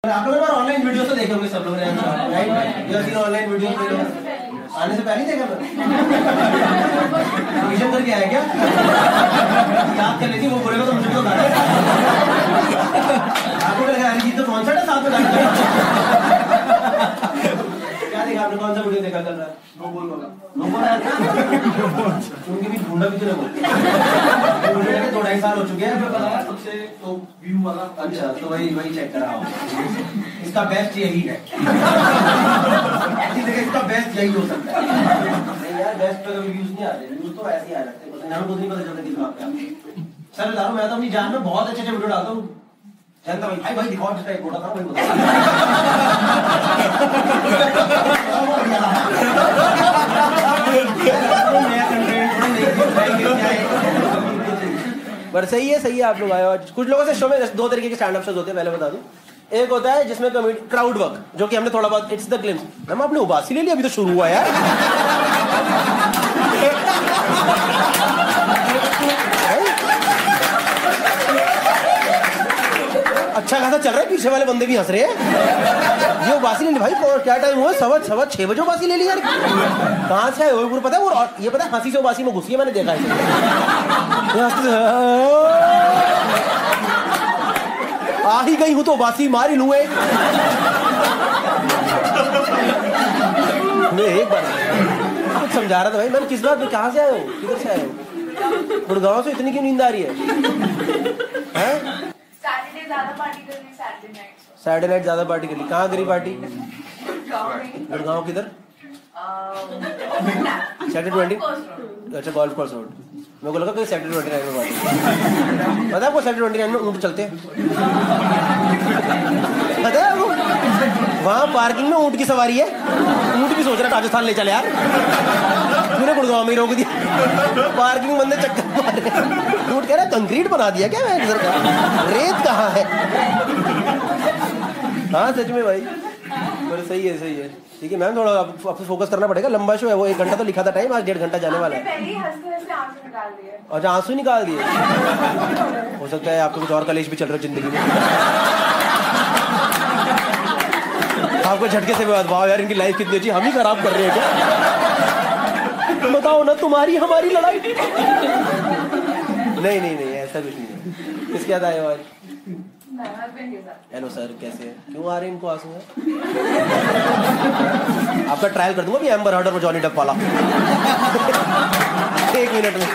आप लोगों ने ऑनलाइन वीडियो तो देखे होंगे सब लोगों ने, right? You have seen online video आने से पहले ही देखा विजन करके आया क्या? याद कर लेती वो बोलेगा तो मुझे तो गाना आपको लगा अरिजीत तो कॉन्सर्ट है साथ में गाना क्या देखा आपने? कौन सा वीडियो देखा कल रात? नो बोल उनके भी ढूंढा भी तो नहीं बोल 2-2.5 साल हो चुके हैं सबसे तो व्यू वाला। अच्छा तो वही चेक करा इसका बेस्ट यही है इसका बेस्ट यही हो सकता है। नहीं यार बेस्ट पे कभी व्यूज नहीं आते, व्यूज तो ऐसे ही आ जाते हैं, नाम खुद नहीं पता चलता किस बात पे। सर बता रहा हूं मैं तो अपनी जान में बहुत अच्छे वीडियो डालता हूँ, जानता भाई भाई दिखाओ जिस टाइप बोला था वही पर सही है आप लोग आए हो। कुछ लोगों से शो में 2 तरीके के स्टैंड अप शोज होते हैं, पहले बता दूं। एक होता है जिसमें क्राउड वर्क, जो कि हमने थोड़ा बहुत इट्स द ग्लिम्स। हम आपने उबासी ले लिया, अभी तो शुरू हुआ यार। अच्छा खासा चल रहा है, पीछे वाले बंदे भी हंस रहे हैं। ये उबासी ले ली भाई, क्या टाइम हुआ? 6:15 बजे उबासी ले ली यार। कहाँ से आए हो पता है? और ये पता है हंसी से उबासी में घुसी है, मैंने देखा है। आ ही गई हूं तो उबासी मार ही लूं एक बार कुछ समझा रहा था भाई मैं, किस बात में कहाँ से आए हो, किधर से आए हो? गुड़गांव से इतनी क्यों नींद आ रही है? सैटरडे नाइट ज्यादा पार्टी कर ली। कहाँ करी पार्टी? गुड़गांव किधर? सेक्टर 20। अच्छा गोल्फ कोर्स रोड। मेरे को लगा कि सेक्टर 29 में पार्टी। पता है आपको सेक्टर 29 में ऊँट चलते हैं? पता है आपको? वहाँ पार्किंग में ऊँट की सवारी है। ऊँट भी सोच रहा राजस्थान ले चले यार, तूने गुड़गांव में ही रोक दिया। पार्किंग बंदे चक्कर मार रहे। ऊँट कह रहा कंक्रीट बना दिया क्या मैं इधर का? रेत कहाँ है? हाँ सच में भाई, पर सही है ठीक है मैम। थोड़ा आपको फोकस करना पड़ेगा, लंबा शो है वो। 1 घंटा तो लिखा था टाइम, आज 1.5 घंटा जाने वाला है। अच्छा आंसू निकाल दिए। हो सकता है आपको कुछ और कलेश भी चल रहा है जिंदगी में। आपको झटके से बात, वाह यार इनकी लाइफ कितनी अच्छी, हम ही खराब कर रहे हैं क्या? बताओ ना, तुम्हारी हमारी लड़ाई। नहीं ऐसा कुछ नहीं है। किसके साथ आए हो आज? हेलो सर कैसे हैं? क्यों आ रहे हैं इनको आंसू? आपका ट्रायल कर दूंगा भी एम्बर हर्ड और जॉनी डेप वाला। 1 मिनट में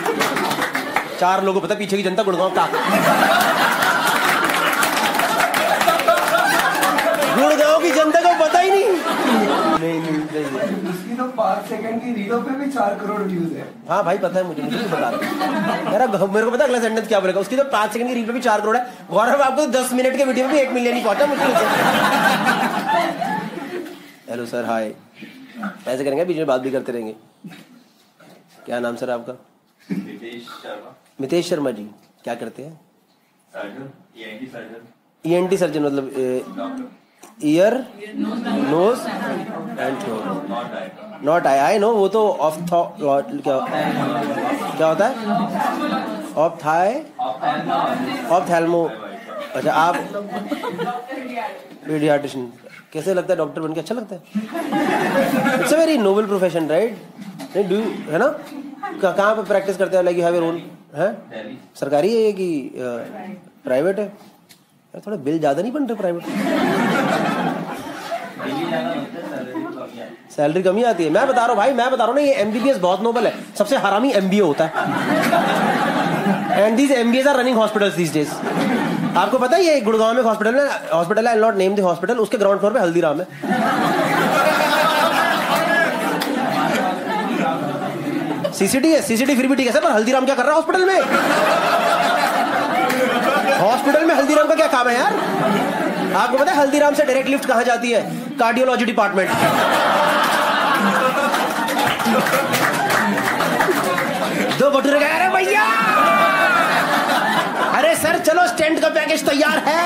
4 लोगों को पता पीछे की जनता गुड़गांव का, गुड़गांव की जनता को पता ही नहीं। उसकी तो 5 सेकंड की रीलों पे भी 4 करोड़ व्यूज है। हाँ भाई पता है मुझे क्यों बता रहा है? मेरे को पता अगला सेंटेंस क्या बोलेगा। उसकी तो 5 सेकंड की रील पे भी 4 करोड़ है। गौरव आपको 10 मिनट के वीडियो में भी 1 मिलियन ही पहुंचा मुश्किल से। हेलो सर हाय, ऐसे करेंगे बीच में बात भी करते रहेंगे। क्या नाम सर आपका? मितेश शर्मा जी। क्या करते हैं? ENT सर्जन मतलब ear nose and throat, not I know. वो तो ऑफ क्या होता है? ऑप्थेल्मो। अच्छा आप पीडियाट्रिशियन। कैसे लगता है डॉक्टर बन के? अच्छा लगता है? It's a very noble profession right? Do है ना? कहाँ पे प्रैक्टिस करते हैं? Like you have your own है? सरकारी है ये कि प्राइवेट है? थोड़ा बिल ज्यादा नहीं बन रहे प्राइवेट? सैलरी कमी आती है। मैं बता रहा हूँ भाई, मैं बता रहा हूँ ना, ये MBBS बहुत नोबल है। सबसे हरामी MBA होता है। And these MBAs are running hospitals these days. आपको पता है ये गुड़गांव में हॉस्पिटल है, I will not name the hospital, उसके ग्राउंड फ्लोर पे हल्दीराम है। CCD है, CCD फिर भी ठीक है सर, पर हल्दीराम क्या कर रहा है हॉस्पिटल में? हॉस्पिटल में हल्दीराम का क्या काम है यार? आपको पता है हल्दीराम से डायरेक्ट लिफ्ट कहाँ जाती है? Cardiology department. दो भटूरे गए। अरे भैया, अरे सर चलो स्टेंट का पैकेज तैयार है।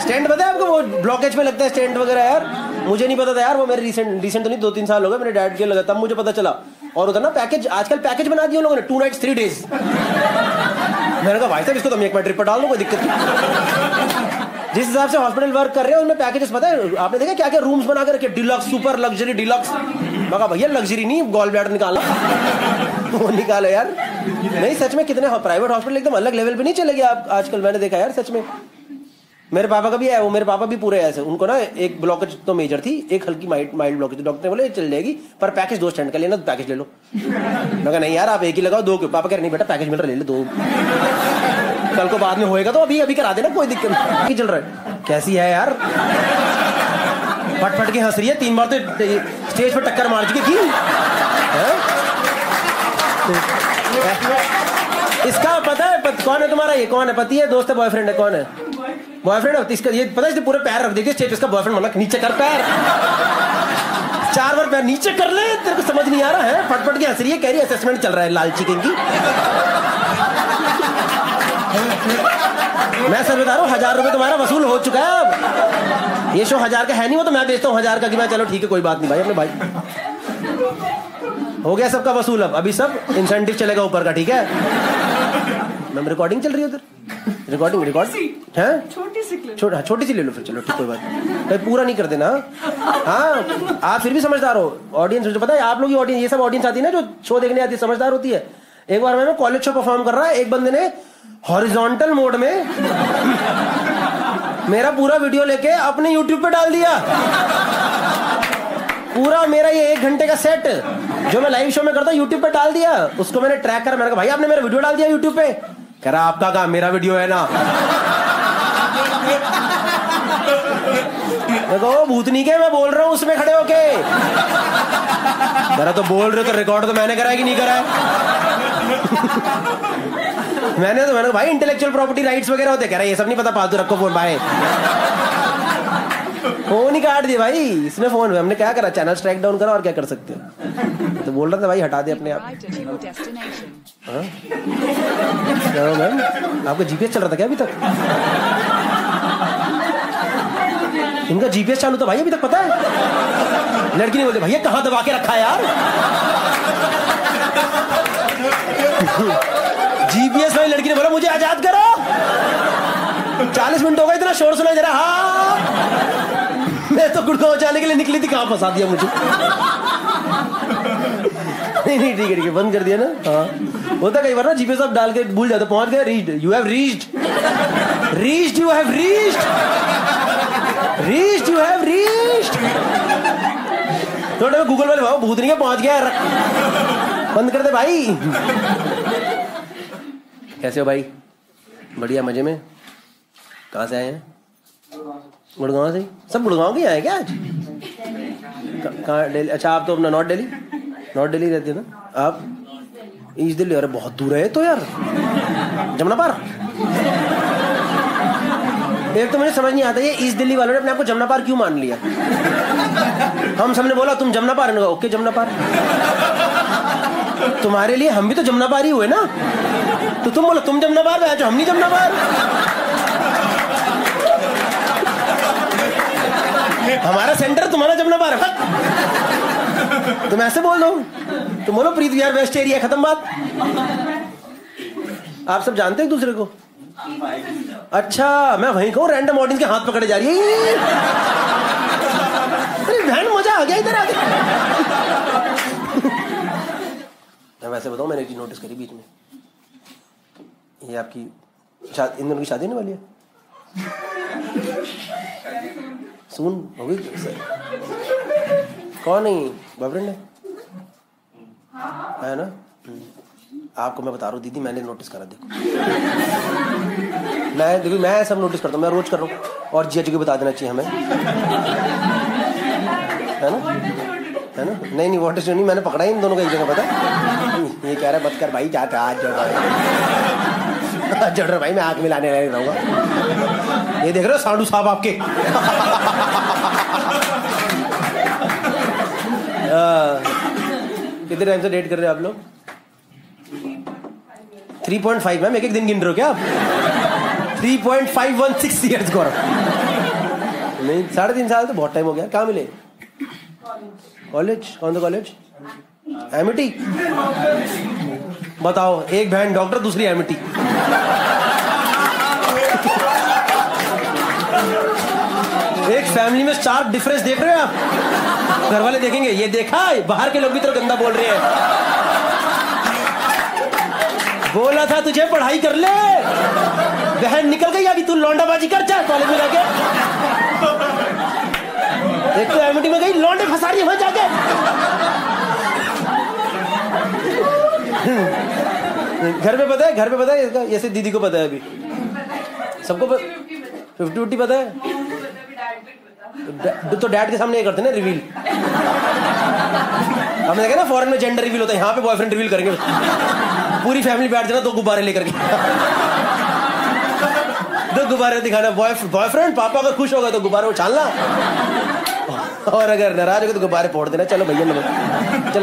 स्टेंट पता है आपको? वो ब्लॉकेज में लगता है स्टेंट वगैरह यार। मुझे नहीं पता था यार, वो मेरे रिसेंट तो नहीं 2-3 साल हो गए, मेरे डैड के लगा तब मुझे पता चला। और उधर ना पैकेज, आजकल पैकेज बना दिए उन लोगों ने, 2 nights 3 days। मैंने कहा भाई साहब इसको तो मैं एक बार ट्रिप पर डाल दूं, कोई दिक्कत नहीं। जिस हिसाब से हॉस्पिटल वर्क कर रहे हैं उनमें पैकेजेस पता है आपने देखा क्या क्या रूम्स बना कर रखे, डिलक्स, सुपर लग्जरी, डिलक्स। मगर भैया लग्जरी नहीं, गॉल ब्लैडर निकालो वो निकालो यार। नहीं सच में कितने प्राइवेट हॉस्पिटल एकदम अलग लेवल पे नहीं चले गए आप आजकल, मैंने देखा यार सच में। मेरे पापा का भी है वो, मेरे पापा भी पूरे ऐसे, उनको ना एक ब्लॉकेज तो मेजर थी, एक हल्की माइल्ड ब्लॉकेज, डॉक्टर ने बोले चल जाएगी पर पैकेज 2 स्टैंड का लेना तो पैकेज ले लो। मैं नहीं यार आप एक ही लगाओ, 2 क्यों? पापा कह रहे नहीं बेटा पैकेज मिल रहा ले ले 2, कल को बाद में होएगा तो अभी करा देना, कोई दिक्कत नहीं। चल रहा है कैसी है यार, फट के हंस रही है, 3 बार तो स्टेज पर टक्कर मार चुकी थी। इसका पता है कौन है तुम्हारा, ये कौन है, पति है, दोस्त है, बॉयफ्रेंड है, कौन है? बॉयफ्रेंड है इसका, ये पता है पूरे पैर रख देगी स्टेज, इसका बॉयफ्रेंड मना नीचे कर पैर, 4 बार पैर नीचे कर ले, तेरे को समझ नहीं आ रहा है? फट के हंस रही है, कह रही असेसमेंट चल रहा है लालची की। मैं सर बता रहा हूँ 1000 रुपए तुम्हारा वसूल हो चुका है अब। ये शो 1000 का है नहीं, वो तो मैं बेचता हूँ 1000 का कि मैं चलो ठीक है कोई बात नहीं भाई, अपने भाई हो गया सबका वसूल। अब अभी सब इंसेंटिव चलेगा ऊपर का, ठीक है? मैम रिकॉर्डिंग चल रही है उधर, रिकॉर्ड है, छोटी सी ले लो फिर, चलो ठीक कोई बात नहीं, पूरा नहीं कर देना। हाँ आप फिर भी समझदार हो, ऑडियंस मुझे पता है आप लोग ऑडियंस, ये सब ऑडियंस आती है ना जो शो देखने आती है, समझदार होती है। एक बार मैं कॉलेज शो परफॉर्म कर रहा है, एक बंदे ने हॉरिजॉन्टल मोड में मेरा पूरा वीडियो लेके अपने यूट्यूब पे डाल दिया, पूरा मेरा ये 1 घंटे का सेट जो मैं लाइव शो में करता हूँ यूट्यूब पे डाल दिया। उसको मैंने ट्रैक करा, मैंने कहा भाई आपने मेरा वीडियो डाल दिया यूट्यूब पे। कह रहा आपका काम, मेरा वीडियो है ना। देखो भूतनी के मैं बोल रहा हूँ उसमें खड़े होके, जरा तो बोल रहे हो तो रिकॉर्ड तो मैंने करा है कि नहीं करा है? मैंने भाई इंटेलेक्चुअल प्रॉपर्टी राइट्स वगैरह होते, कह रहा है ये सब नहीं पता, फालतू रखो फोन, बाय। फोन ही काट दिया भाई इसने, फोन हमने क्या करा, चैनल स्ट्राइक डाउन करा, और क्या कर सकते हो? तो बोल रहा था भाई हटा दे अपने आप। मैम आपका जीपीएस चल रहा था क्या अभी तक? इनका जीपीएस चालू था भाई अभी तक, पता है? लड़की ने बोलते भैया कहाँ दबा के रखा है यार? जीपीएस भाई लड़की ने बोला मुझे आजाद करो, 40 मिनट हो गए इतना शोर सुनाई दे रहा। हाँ मैं तो गुड़गांव जाने के लिए निकली थी, कहाँ फंसा दिया मुझे। नहीं ठीक है बंद कर दिया ना। हाँ होता कई बार ना जीपीएस आप डाल के भूल जाते, पहुंच गए, reached, you have reached, you have reached, you have reached. थोड़ा गूगल वाले भाव भूतनी के पहुंच गया, बंद कर दे भाई। कैसे हो भाई? बढ़िया मजे में? कहाँ से आए हैं? गुड़गांव से? सब गुड़गांव के आए क्या आज? कहाँ दिल्ली? अच्छा आप तो अपना नॉर्थ दिल्ली रहते हैं ना आप? ईस्ट दिल्ली? अरे बहुत दूर है तो यार, जमुना पार। एक तो मुझे समझ नहीं आता ये ईस्ट दिल्ली वालों ने अपने आप को जमुना पार क्यों मान लिया? हम सबने बोला तुम जमुना पार, ओके जमुना पार। तुम्हारे लिए हम भी तो जमुना पार ही हुए ना, तो तुम बोलो तुम जमुना पार में हम नहीं जमुना पार। हमारा सेंटर तुम्हारा जमुना पार है, तुम ऐसे बोल दो, तुम बोलो प्रीत विहार वेस्ट एरिया, खत्म बात। आप सब जानते हैं एक दूसरे को? अच्छा मैं वहीं कहूँ रैंडम ऑडियंस के हाथ पकड़े जा रही है। अरे बहन मजा आ गया इधर आके। मैं वैसे बताऊं मैंने एक चीज नोटिस करी बीच में, ये आपकी इन दोनों की शादी होने वाली है, सून हो गई। कौन है? बॉयफ्रेंड है ना? आपको मैं बता रहा हूँ दीदी, मैंने नोटिस करा, देखो मैं सब नोटिस करता हूँ, मैं रोज कर रहा हूँ, और जिया जी को बता देना चाहिए हमें, है ना? नहीं वाटर नहीं, मैंने पकड़ा ही इन दोनों का एक जगह, पता है? ये कह रहा है बत कर भाई, जाता आज जोड़ रहा भाई, मैं आग मिलाने नहीं रहूंगा। ये देख रहे हो सांडू साहब आपके। कितने टाइम से डेट कर रहे हो आप लोग? 3.5 मैम, एक दिन गिन रहे हो क्या आप? 3.516 ईयर्स को नहीं, 3.5 साल तो बहुत टाइम हो गया। कहाँ मिले? कॉलेज? कौन सा कॉलेज? एमिटी? बताओ, एक बहन डॉक्टर दूसरी एमिटी। फैमिली में स्टार्क डिफरेंस देख रहे हो आप? घर वाले देखेंगे, ये देखा, बाहर के लोग भी तो गंदा बोल रहे हैं। बोला था तुझे पढ़ाई कर ले, बहन निकल गई आगे, तू लौंडाबाजी कर जा कॉलेज में जाके। एक तो एमटी में गई, लौंडे फंसा रही है वहां जाके। घर पे पता है, घर पे पता है इसका, ऐसे दीदी को पता है, अभी सबको 50-50 पता है। तो डैड के सामने ये करते ना रिवील। हमने देखा ना फॉरेन में जेंडर रिवील होता है, यहाँ पे बॉयफ्रेंड रिवील करेंगे। पूरी फैमिली बैठ जाना, 2 गुब्बारे लेकर के। 2 गुब्बारे दिखाना, बॉयफ्रेंड पापा अगर खुश होगा तो गुब्बारे उछालना, और अगर नाराज होगा तो गुब्बारे फोड़ देना। चलो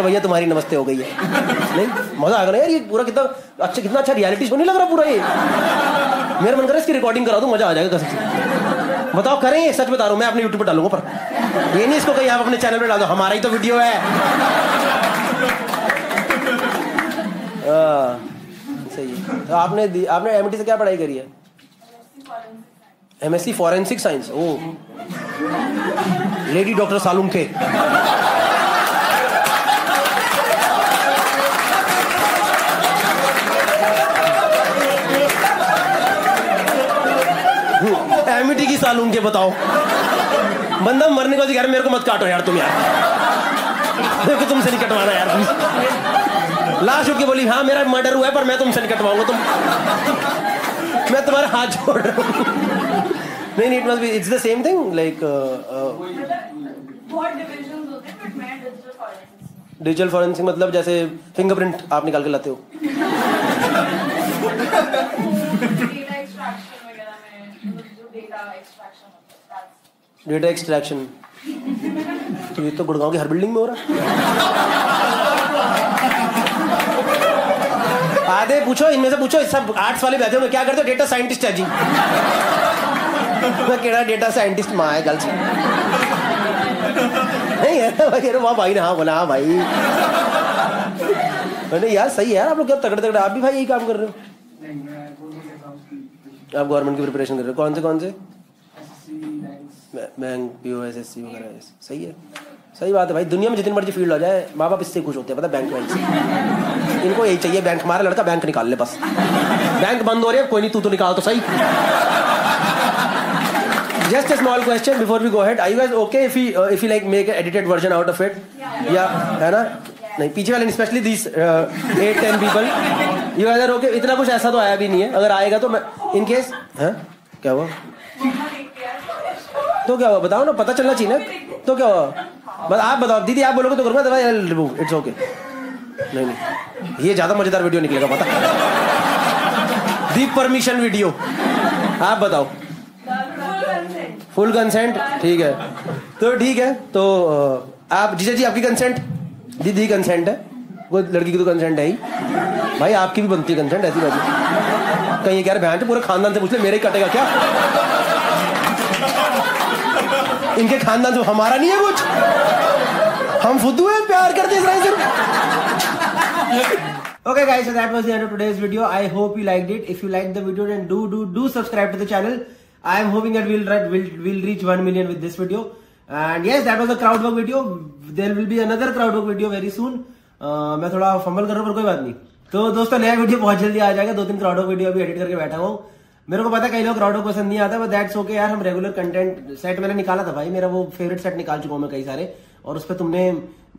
भैया तुम्हारी नमस्ते हो गई है। नहीं मजा आ गया यार, ये पूरा कितना अच्छा रियलिटी शो नहीं लग रहा पूरा ये। मेरा मन कर रहा है इसकी रिकॉर्डिंग करा दूं, मजा आ जाएगा कसम से। बताओ करें ये, सच बता रहा हूं, मैं अपने यूट्यूब पे डालूंगा, पर ये नहीं इसको कहीं आप अपने चैनल पे डाल दो, हमारा ही तो वीडियो है। सही है। तो आपने एमटी से क्या पढ़ाई करी है? MSc forensic science. ओ लेडी डॉक्टर सालुंखे। एमटी की सालुंखे बताओ। बंदा मरने को यार मेरे को मत काटो यार तुम यार, मेरे को तुमसे नहीं कटवाना यार प्लीज। लास्ट उठ के बोली हाँ मेरा मर्डर हुआ है पर मैं तुमसे नहीं कटवाऊंगा, मैं तुम्हारे हाथ जोड़ रहा हूँ। नहीं, it's the same thing like digital forensic मतलब जैसे फिंगरप्रिंट आप निकाल के लाते हो। डेटा एक्सट्रैक्शन तो ये तो गुड़गांव की हर बिल्डिंग में हो रहा है। आधे पूछो, इनमें से पूछो, सब आर्ट्स वाले बैठे हो, क्या करते हो? डेटा साइंटिस्ट है जी। मैं केड़ा डेटा साइंटिस्ट माँ है गर्ल्स नहीं है वहाँ भाई ने हाँ बोला, हाँ भाई मैंने यार सही है यार, आप लोग क्या तगड़े आप भी भाई यही काम कर रहे हो? आप गवर्नमेंट की प्रिपरेशन कर रहे हो? कौन से? बैंक, PO, SSC वगैरह। सही है, सही बात है भाई। दुनिया में जितनी मर्जी फील्ड हो जाए, माँ बाप इससे खुश होते हैं, पता बैंक से। इनको यही चाहिए, बैंक हमारा लड़का बैंक निकाल ले बस। बैंक बंद हो रही है, कोई नहीं, तू तो निकाल तो सही। Just a small question before we go ahead. Are you guys okay if you like make an edited version out of it? Yeah, है ना? नहीं पीछे वाले especially these 8-10 people. You guys are okay? इतना कुछ ऐसा तो आया भी नहीं है, अगर आएगा तो मैं in case हैं क्या हुआ? तो क्या हुआ बताओ ना, पता चलना चाहिए ना। तो क्या हुआ बस आप बताओ। दीदी आप बोलोगे तो करूँगा, दवाई रिमूव, इट्स ओके। नहीं ये ज़्यादा मजेदार वीडियो निकलेगा पता। दी परमिशन वीडियो, आप बताओ। फुल कंसेंट, ठीक है तो ठीक है। तो आप जीजा जी आपकी कंसेंट, दीदी कंसेंट है, वो लड़की की तो कंसेंट है ही भाई, आपकी भी बनती है कंसेंट। ऐसी बात कहीं कह रहे बहन पूरे खानदान से पूछ ले, मेरे ही कटेगा क्या? इनके खानदान से हमारा नहीं है कुछ, हम फुद्दू हैं, प्यार करते हैं। Okay guys, so that was the end of today's video. I hope you liked it. If you liked the video, then do subscribe to the channel. I am hoping that we'll reach 1 million with this video. And yes, that was a crowd work video. There will be another crowd work video very soon. मैं थोड़ा fumble कर रहा हूँ पर कोई बात नहीं। तो दोस्तों नया वीडियो बहुत जल्दी आ जाएगा। 2-3 क्राउड वर्क वीडियो अभी एडिट करके बैठा हूँ। मेरे को पता है कई लोग क्राउड वर्क पसंद नहीं आता, बट दैट्स ओके यार। हम रेगुलर कंटेंट सेट मैंने निकाला था भाई, मेरा वो फेवरेट सेट निकाल चुका हूँ मैं कई सारे, और उस पर तुमने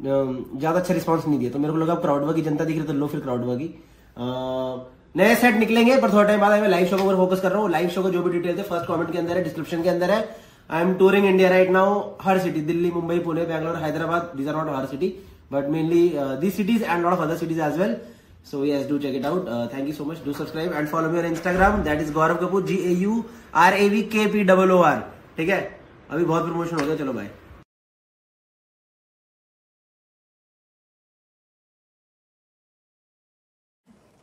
ज्यादा अच्छा रिस्पॉन्स नहीं दिया, तो मेरे को लगा क्राउड वर्क की जनता दिख रही तो लो फिर क्राउड वर्क की। नए सेट निकलेंगे पर थोड़ा टाइम बाद। मैं लाइव शो के ऊपर फोकस कर रहा हूँ। लाइव शो का जो भी डिटेल है फर्स्ट कमेंट के अंदर है, डिस्क्रिप्शन के अंदर है। I am touring India right now, हर city, Delhi, Mumbai, Pune, Bangalore, Hyderabad, these are not हर city but mainly these cities and lot of other cities as well. So yes, do check it out. Thank you so much. Do subscribe and follow me on Instagram. That is Gaurav Kapoor, GAURAVKPOOR. ठीक है, अभी बहुत promotion हो गया, चलो bye.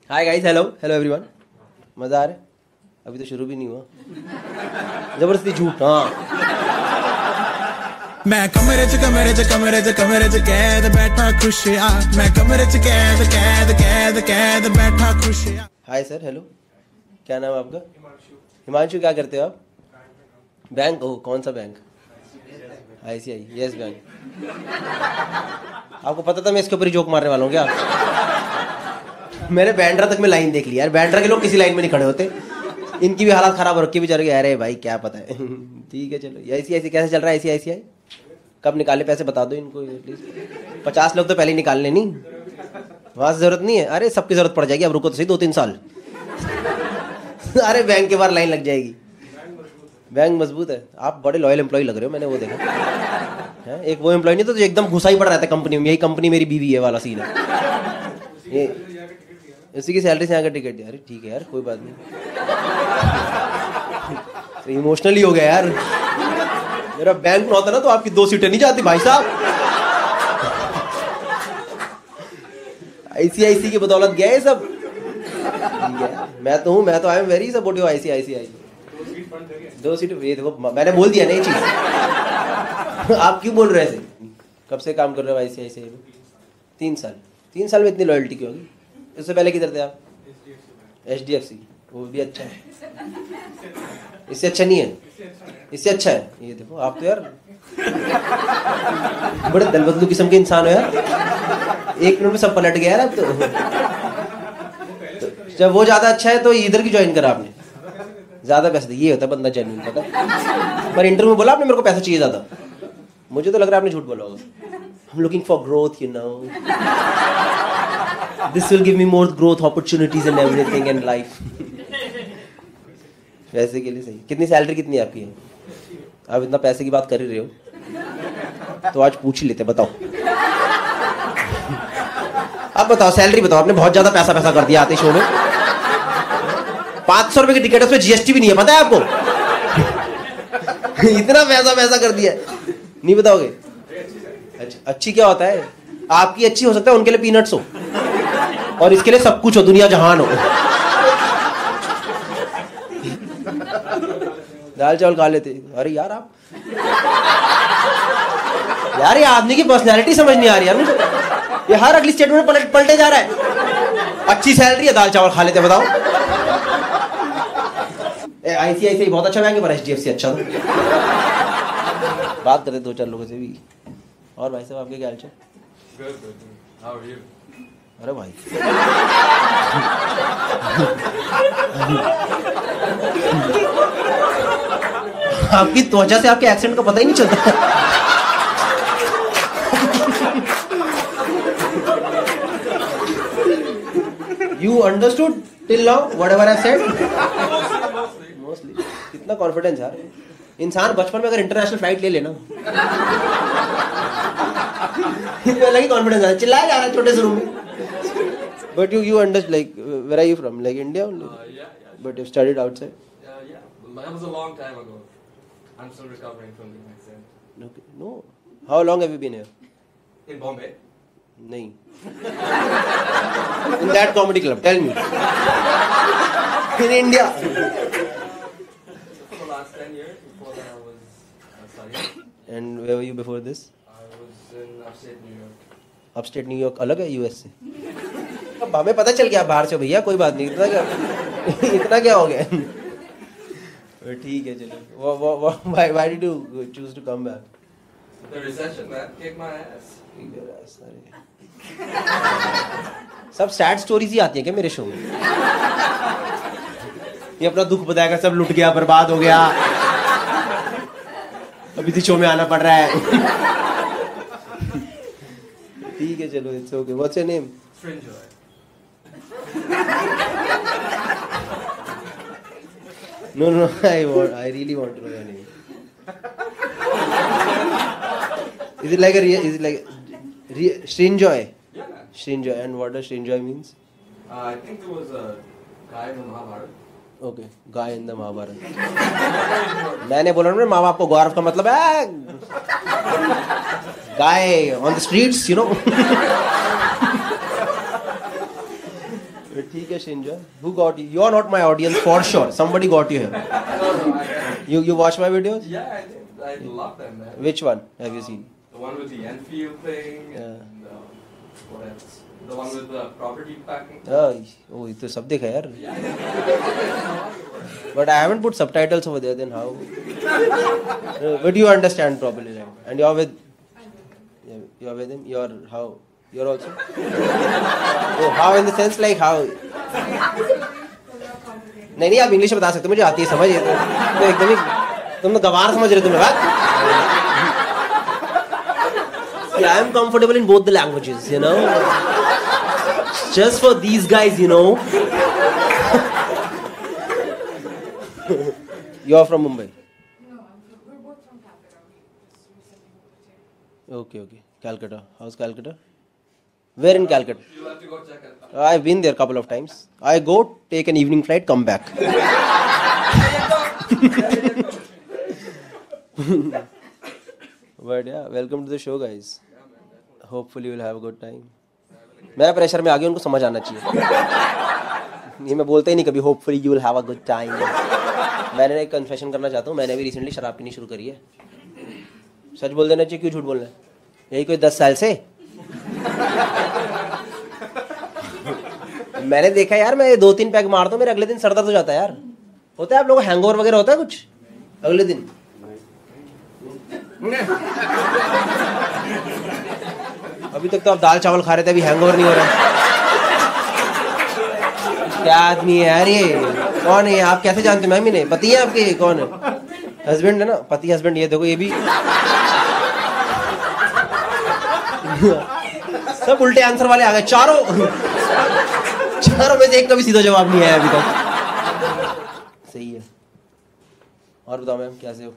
Hi guys, hello everyone. मजा आ रहा है? अभी तो शुरू भी नहीं हुआ, जबरदस्ती झूठ। हाँ मैं कमरे च कैद बैठा खुशियां, मैं कमरे च कैद बैठा खुशियां। हाय सर, हेलो, क्या नाम है आपका? हिमांशु। क्या करते हो आप? बैंक? ओह, कौन सा बैंक? ICI, yes bank. आपको पता था मैं इसके ऊपर ही जोक मारने वाला हूँ क्या? मैंने बैंड्रा तक में लाइन देख ली यार, बैंड्रा के लोग किसी लाइन में नहीं खड़े होते, इनकी भी हालत खराब हो रखी बेचारे। अरे भाई क्या पता है। ठीक है चलो। ICICI कैसे चल रहा है? ICICI कब निकाले पैसे बता दो इनको एटलीस्ट। 50 लोग तो पहले ही निकालने, नहीं वहाँ से जरूरत नहीं है। अरे सबकी जरूरत पड़ जाएगी, अब रुको तो सही 2-3 साल। अरे बैंक के बाहर लाइन लग जाएगी। बैंक मजबूत है। आप बड़े लॉयल एम्प्लॉय लग रहे हो, मैंने वो देखा है। एक वो एम्प्लॉय नहीं तो जो एकदम घुसा ही पड़ रहा था कंपनी में, यही कंपनी मेरी बीवी है वाला सीन है। ये उसी की सैलरी से यहाँ का टिकट दिया। अरे ठीक है यार कोई बात नहीं। इमोशनली हो गया यार। मेरा बैंक में होता ना तो आपकी 2 सीटें नहीं जाती भाई साहब। ICICI की बदौलत गया है सब। मैं तो हूँ, मैं तो I am very supportive ICICI। 2 seat ये देखो, मैंने बोल दिया नहीं चीज। आप क्यों बोल रहे थे? कब से काम कर रहे हो ICICI में? 3 साल। 3 साल में इतनी लॉयल्टी क्यों होगी? इससे पहले किधर थे आप? HDFC, वो भी अच्छा है। इससे अच्छा नहीं है? इससे अच्छा है। ये देखो आप तो यार बड़े दलबदलू किस्म के इंसान हो यार। 1 मिनट में सब पलट गया यार अब तो जब वो ज्यादा अच्छा है तो इधर की ज्वाइन करा आपने, ज्यादा पैसे दे। ये होता है बंदा जेन्युइन, पता। पर इंटरव्यू में बोला आपने मेरे को पैसा चाहिए ज्यादा। मुझे तो लग रहा है आपने झूठ बोला होगा। I'm looking for growth, you know. This will give me more growth opportunities and everything in life. पैसे के लिए सही। कितनी सैलरी कितनी आपकी है? आप इतना पैसे की बात कर ही रहे हो तो आज पूछ ही लेते, बताओ। अब बताओ सैलरी बताओ। आपने बहुत ज्यादा पैसा कर दिया आते शो में। 500 रुपए की टिकट है, उसमें GST भी नहीं है, पता है आपको? इतना पैसा कर दिया। नहीं बताओगे? अच्छा, अच्छी क्या होता है? आपकी अच्छी हो सकता है, उनके लिए पीनट्स हो, और इसके लिए सब कुछ हो, दुनिया जहान हो। दाल चावल खा लेते। अरे यार आप यार, ये आदमी की पर्सनैलिटी समझ नहीं आ रही यार मुझे। ये हर अगली स्टेटमेंट में पलटे जा रहा है। अच्छी सैलरी है, दाल चावल खा लेते, बताओ। ICICI बहुत अच्छा बैंक है, पर HDFC अच्छा था। बात करते 2-4 लोगों से भी। और भाई साहब आपके क्या हाल चाल? अरे भाई आपकी त्वचा से आपके एक्सेंट का पता ही नहीं चलता। You understood till now whatever I said? Mostly. कितना कॉन्फिडेंस यार। इंसान बचपन में अगर इंटरनेशनल फ्लाइट ले लेना अलग ही कॉन्फिडेंस आता है। चिल्लाया जा रहा है छोटे से रूम में। But you understand, like where are you from? Like India only? Yeah. But you've studied outside? Yeah. That was a long time ago. I'm still recovering from the accident. Okay. No. How long have you been here? In Bombay? नहीं। In that comedy club, tell me. In India. For the last 10 years. Before that I was studying. And where were you before this? I was in upstate New York. Upstate New York अलग है US से। अब हमें पता चल गया बाहर से भैया, कोई बात नहीं। इतना क्या हो गया? ठीक है चलो। Why did you choose to come back? The recession, man, kicked my ass. सब सैड स्टोरीज ही आती हैं क्या मेरे शो में? ये अपना दुख बताएगा, सब लुट गया, बर्बाद हो गया, अभी तो शो में आना पड़ रहा है। ठीक है चलो, it's okay. What's your name? Strinjoy. No, I really want to know your name. Is it like Strinjoy? Yeah. Strinjoy. And what does Strinjoy means? I think there was a guy in the Mahabharata. Okay, guy in the Mahabharata. मैंने बोला ना, माँ बाप को गौरव का मतलब है guy on the streets, you know. ठीक है Strinjoy. Who got you? You are not my audience for sure. Somebody got you here. No, I You watch my videos? yeah, I did. I love them, man. Which one have you seen? The one with the Enfield thing Yeah. and what else? The one with the property packing. Oh, ये तो सब देखा यार. But I haven't put subtitles over there. Then how? But you understand properly, right? And you're with. You're with him. You're how? You're also. Oh, how in the sense like how? नहीं आप English में बता सकते हो, मुझे आती है समझ. तो एकदम ही तुम तो गवार समझ रहे हो तुम्हें बात. I am comfortable in both the languages, you know. Just for these guys, you know. You are from Mumbai. No, we're both from Calcutta. We just recently moved here. Okay. Calcutta. How's Calcutta? Where in Calcutta? You'll have to go check it. I've been there a couple of times. I go, take an evening flight, come back. But yeah, welcome to the show, guys. Hopefully you'll have a good time. मैं pressure में आ गया, उनको समझ आना चाहिए. ये मैं बोलता ही नहीं कभी hopefully you will have a good time. मैंने एक कन्फेशन करना चाहता हूँ, मैंने भी रिसेंटली शराब पीनी शुरू करी है. सच बोल देना चाहिए, क्यों झूठ बोलना है? यही कोई 10 साल से. मैंने देखा यार, मैं 2-3 पैक मारता हूँ, मेरे अगले दिन सर दर्द हो जाता है यार. होता है आप लोगों को हैंगओवर वगैरह होता है कुछ अगले दिन? अभी तक तो आप दाल चावल खा रहे थे, अभी हैंगओवर नहीं हो रहा. क्या आदमी है यार ये? कौन है आप? कैसे जानते? मैम ही नहीं पति है आपके? कौन है? हस्बैंड है ना? पति हस्बैंड. ये देखो, ये भी सब उल्टे आंसर वाले आ गए. चारों में से एक का भी सीधा जवाब नहीं आया अभी तक. सही है. और बताओ मैम, कैसे हो?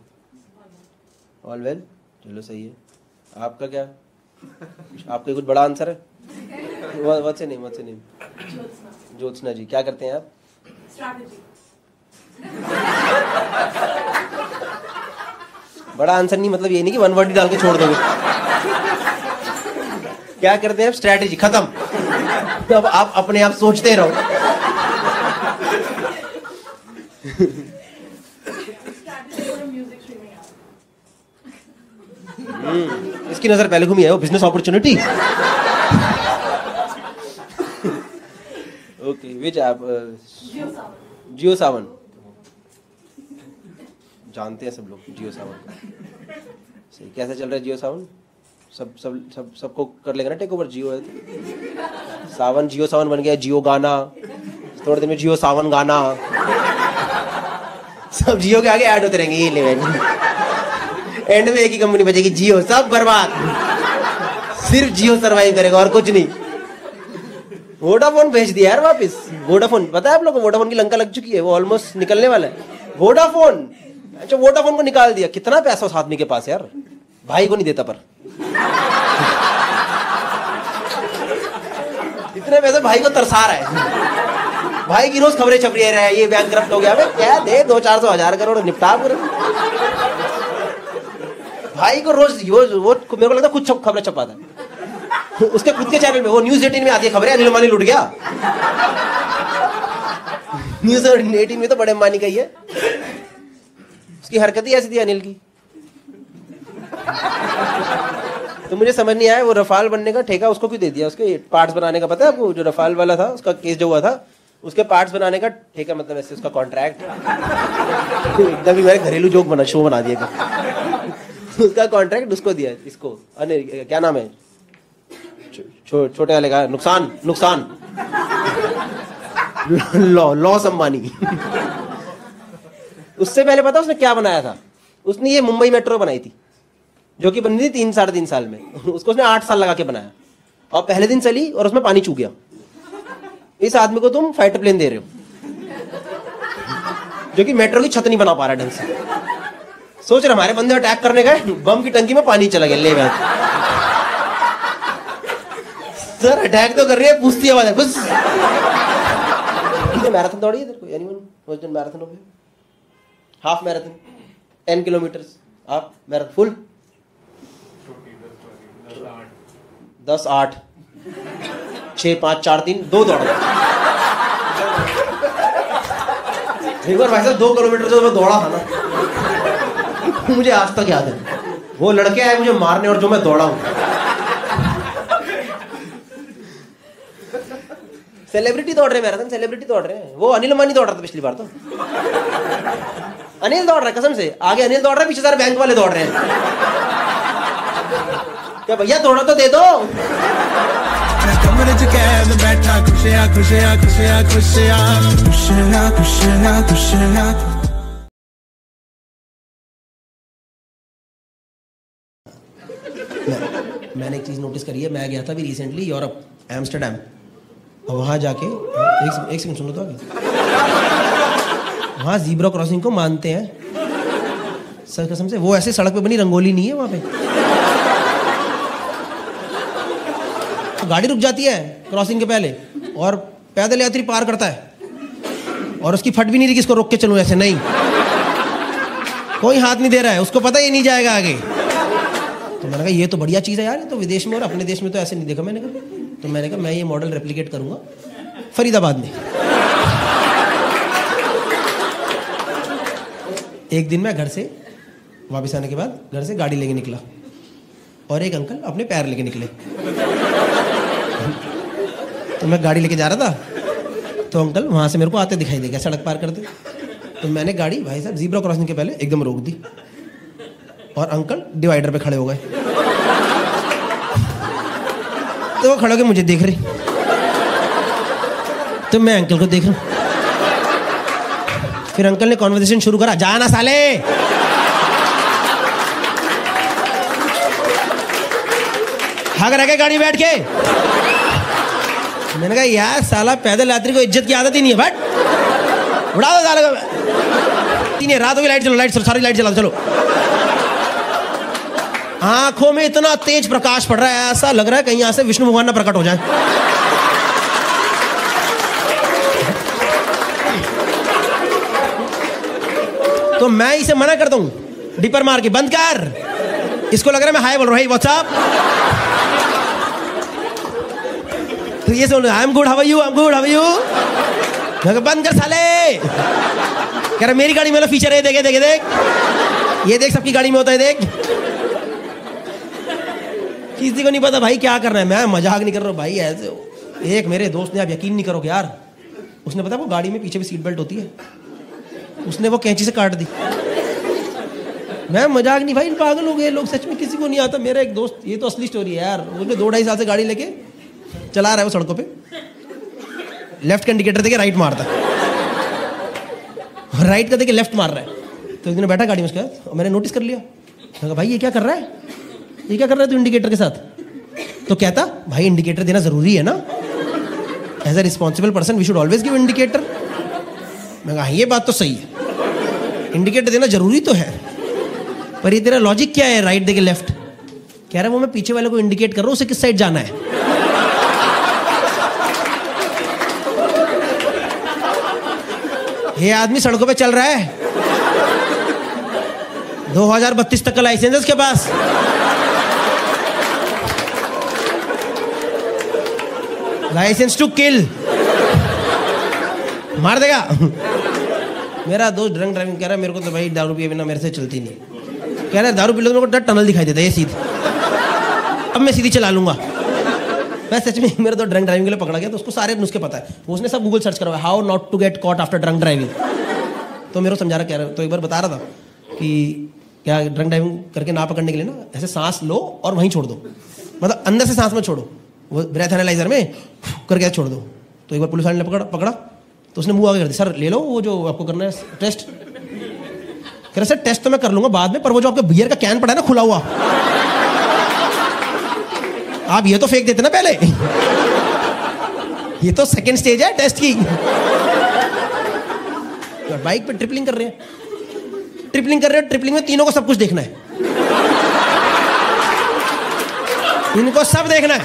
All well. चलो सही है. आपका क्या? आपका कुछ बड़ा आंसर है? What's your name? ज्योत्सना जी. क्या करते हैं आप? Strategy. बड़ा आंसर नहीं मतलब ये नहीं कि 1 वर्ड ही डाल के छोड़ दोगे. क्या करते हैं आप? स्ट्रैटेजी. खत्म. अब आप अपने आप सोचते रहो. Strategy for a music streaming app. इसकी नजर पहले घूमी है वो business opportunity. Okay, which app? Jio Saavn. जानते हैं सब लोग जियो सावन. सही. कैसा चल रहा है जियो सावन? सबको कर लेगा ना टेक ओवर? जियो है तो सावन. जियो सावन बन गया. जियो गाना. थोड़े दिन में जियो सावन गाना. सब जियो के आगे ऐड होते रहेंगे. ये लेवल एंड में एक ही कंपनी बचेगी, जियो. सब बर्बाद. सिर्फ जियो सरवाइव करेगा और कुछ नहीं. वोडाफोन भेज दिया यार वापस. वोडाफोन, पता है आप लोग को? वोडाफोन की लंका लग चुकी है. वो ऑलमोस्ट निकलने वाला है. वोडाफोन. अच्छा, वोडाफोन को निकाल दिया. कितना पैसा उस आदमी के पास यार. भाई को नहीं देता पर इतने पैसे भाई को तरसा रहा है. भाई की रोज खबरें छप रही है, ये बैंकक्रप्ट हो गया. क्या दे 200-400 हजार करोड़ निपटा पूरे. भाई को रोज वो मेरे को लगता है खुद खबरें छपाता है. उसके खुद के चैनल में, वो न्यूज 18 में आती है खबरें, अनिल अंबानी लुट गया. न्यूज 18 में तो बड़े अंबानी का ही है. उसकी हरकत ही ऐसी थी अनिल की. तो मुझे समझ नहीं आया वो रफाल बनने का ठेका उसको क्यों दे दिया. उसके पार्ट्स बनाने का पता है आपको? जो रफाल वाला था उसका केस जो हुआ था, उसके पार्ट्स बनाने का ठेका, मतलब ऐसे उसका कॉन्ट्रैक्ट. एकदम ही मैंने घरेलू जोक बना, शो बना दिया. उसका कॉन्ट्रैक्ट उसको दिया. इसको अनिल, क्या नाम है छोटे वाले का? नुकसान लॉस अंबानी. उससे पहले पता उसने क्या बनाया था? उसने ये मुंबई मेट्रो बनाई थी, जो कि बनी थी 3-3.5 साल में. उसको उसने 8 साल लगा के बनाया, और पहले दिन चली और उसमें पानी चूक गया. इस आदमी को तुम फाइटर प्लेन दे रहे हो, जो कि मेट्रो की छत नहीं बना पा रहा ढंग से. सोच रहे हमारे बंदे अटैक करने गए, बम की टंकी में पानी चला गया. ले गया सर, अटैक तो कर रही है, पूछती आवाज है बस. मैराथन दौड़ी है तेरे को? Anyone was done marathon of? Half marathon 10 kilometre. Half marathon full 10-8 6-5-4-3 2 दौड़. एक बार भाई साहब 2 किलोमीटर जो मैं दौड़ा था ना, मुझे आज तक याद है. वो लड़के आए मुझे मारने और जो मैं दौड़ा हूं. सेलिब्रिटी दौड़ रहे मैराथन, सेलिब्रिटी दौड़ रहे हैं। वो अनिल अंबानी दौड़ रहा था पिछली बार तो। अनिल दौड़ रहा है कसम से, आगे अनिल दौड़ रहा है, पीछे सारे बैंक वाले दौड़ रहे हैं। क्या भैया थोड़ा तो दे दो। कमरे च कैद बैठा खुशियां खुशियां खुशियां खुशियां खुशियां खुशियां खुशियां। मैंने एक चीज नोटिस करी है, मैं गया था अभी रिसेंटली यूरोप, एम्स्टर्डम, और वहां जाके एक सेकंड सुन लो तो आगे। वहां ज़ीब्रा क्रॉसिंग को मानते हैं सर कसम से। वो ऐसे सड़क पे बनी रंगोली नहीं है वहां पे, तो गाड़ी रुक जाती है क्रॉसिंग के पहले और पैदल यात्री पार करता है और उसकी फट भी नहीं रही कि इसको रोक के चलूं, ऐसे नहीं, कोई हाथ नहीं दे रहा है, उसको पता ही नहीं जाएगा आगे। तो मैंने कहा ये तो बढ़िया चीज़ है यार, ये तो विदेश में और अपने देश में तो ऐसे नहीं देखा मैंने कहा। तो मैंने कहा मैं ये मॉडल रेप्लिकेट करूंगा फरीदाबाद में। एक दिन मैं घर से वापस आने के बाद घर से गाड़ी लेके निकला और एक अंकल अपने पैर लेके निकले। तो मैं गाड़ी लेके जा रहा था तो अंकल वहां से मेरे को आते दिखाई दे गया सड़क पार करते। तो मैंने गाड़ी भाई साहब ज़ीब्रा क्रॉसिंग के पहले एकदम रोक दी और अंकल डिवाइडर पे खड़े हो गए। तो वो खड़े होकर मुझे देख रहे, तो मैं अंकल को देख रहा हूं। फिर अंकल ने कॉन्वर्सेशन शुरू करा, जा ना साले। भाग रह गए गाड़ी बैठ के। मैंने कहा यार साला पैदल यात्री को इज्जत की आदत ही नहीं है, बट उड़ा दो साले को। तीन रात हो गई, लाइट चलो, लाइट सारी लाइट चला चलो। आंखों में इतना तेज प्रकाश पड़ रहा है, ऐसा लग रहा है कहीं यहां से विष्णु भगवान ना प्रकट हो जाए। तो मैं इसे मना करता हूं, डिपर मार के बंद कर। इसको लग रहा है मैं हाय बोल रहा हूं, व्हाट्सअप। तो ये सुन, I am good, how are you, I am good, how are you. बंद कर साले। कह रहा मेरी गाड़ी में फीचर है, देखे देखे देख, ये देख सबकी गाड़ी में होता है, देख। किसी को नहीं पता भाई क्या करना है, मैं मजाक नहीं कर रहा हूँ भाई। ऐसे एक मेरे दोस्त ने, आप यकीन नहीं करोगे यार, उसने पता वो गाड़ी में पीछे भी सीट बेल्ट होती है, उसने वो कैंची से काट दी। मैं मजाक नहीं भाई, पागल हो गए लोग सच में, किसी को नहीं आता। मेरा एक दोस्त, ये तो असली स्टोरी है यार, उसने 2-2.5 साल से गाड़ी लेके चला रहा है वो सड़कों पे, लेफ्ट का इंडिकेटर देके राइट मारता है, राइट का देके लेफ्ट मार रहा है। तो एक दिन बैठा गाड़ी में उसके साथ, मैंने नोटिस कर लिया, कहा भाई ये क्या कर रहा है, ये क्या कर रहा है तू इंडिकेटर के साथ। तो कहता भाई इंडिकेटर देना जरूरी है ना, as a responsible person we should always give indicator. मैं कहा ये बात तो सही है, इंडिकेटर देना जरूरी तो है, पर ये तेरा लॉजिक क्या है, राइट देके लेफ्ट। कह रहा वो मैं पीछे वाले को इंडिकेट कर रहा हूं, उसे किस साइड जाना है। ये आदमी सड़कों पे चल रहा है, 2032 तक का लाइसेंस है उसके पास। लाइसेंस टू किल मार देगा। मेरा दोस्त ड्रंक ड्राइविंग कह रहा है, मेरे को तो भाई दारू पिए बिना मेरे से चलती नहीं। कह रहा है दारू पी लो तो मेरे को टनल दिखाई देता है, ये सीधी, अब मैं सीधी चला लूंगा। मैं सच में, मेरा तो ड्रंक ड्राइविंग के लिए पकड़ा गया, तो उसको सारे नुस्खे पता है, उसने सब गूगल सर्च करवाया, how not to get caught after drunk driving. तो मेरे को समझा रहा, कह रहा, तो एक बार बता रहा था कि क्या ड्रंक ड्राइविंग करके ना पकड़ने के लिए ना, ऐसे सांस लो और वहीं छोड़ दो, मतलब अंदर से सांस मत छोड़ो, वो ब्रेथ एनालाइजर में करके छोड़ दो। तो एक बार पुलिस वाले ने पकड़ा तो उसने मुंह आगे कर दिया, सर ले लो वो जो आपको करना है टेस्ट। कह रहा सर टेस्ट तो मैं कर लूंगा बाद में, पर वो जो आपके बियर का कैन पड़ा है ना खुला हुआ, आप ये तो फेंक देते ना पहले, ये तो सेकंड स्टेज है टेस्ट की। बाइक पे ट्रिपलिंग कर रहे हैं, ट्रिपलिंग में तीनों को सब कुछ देखना है, इनको सब देखना है।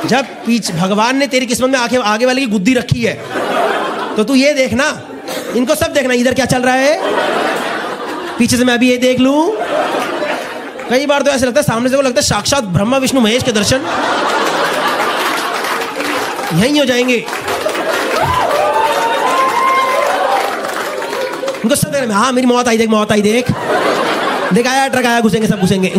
जब पीछे भगवान ने तेरी किस्मत में आगे वाले की गुद्दी रखी है, तो तू ये देखना, इनको सब देखना, इधर क्या चल रहा है, पीछे से मैं भी ये देख लूं। कई बार तो ऐसा लगता है सामने से, वो लगता है साक्षात ब्रह्मा विष्णु महेश के दर्शन यहीं हो जाएंगे। इनको सब देखना, हाँ मेरी मौत आई देख, मौत आई देख, देख आया ट्रक आया, घुसेंगे सब घुसेंगे।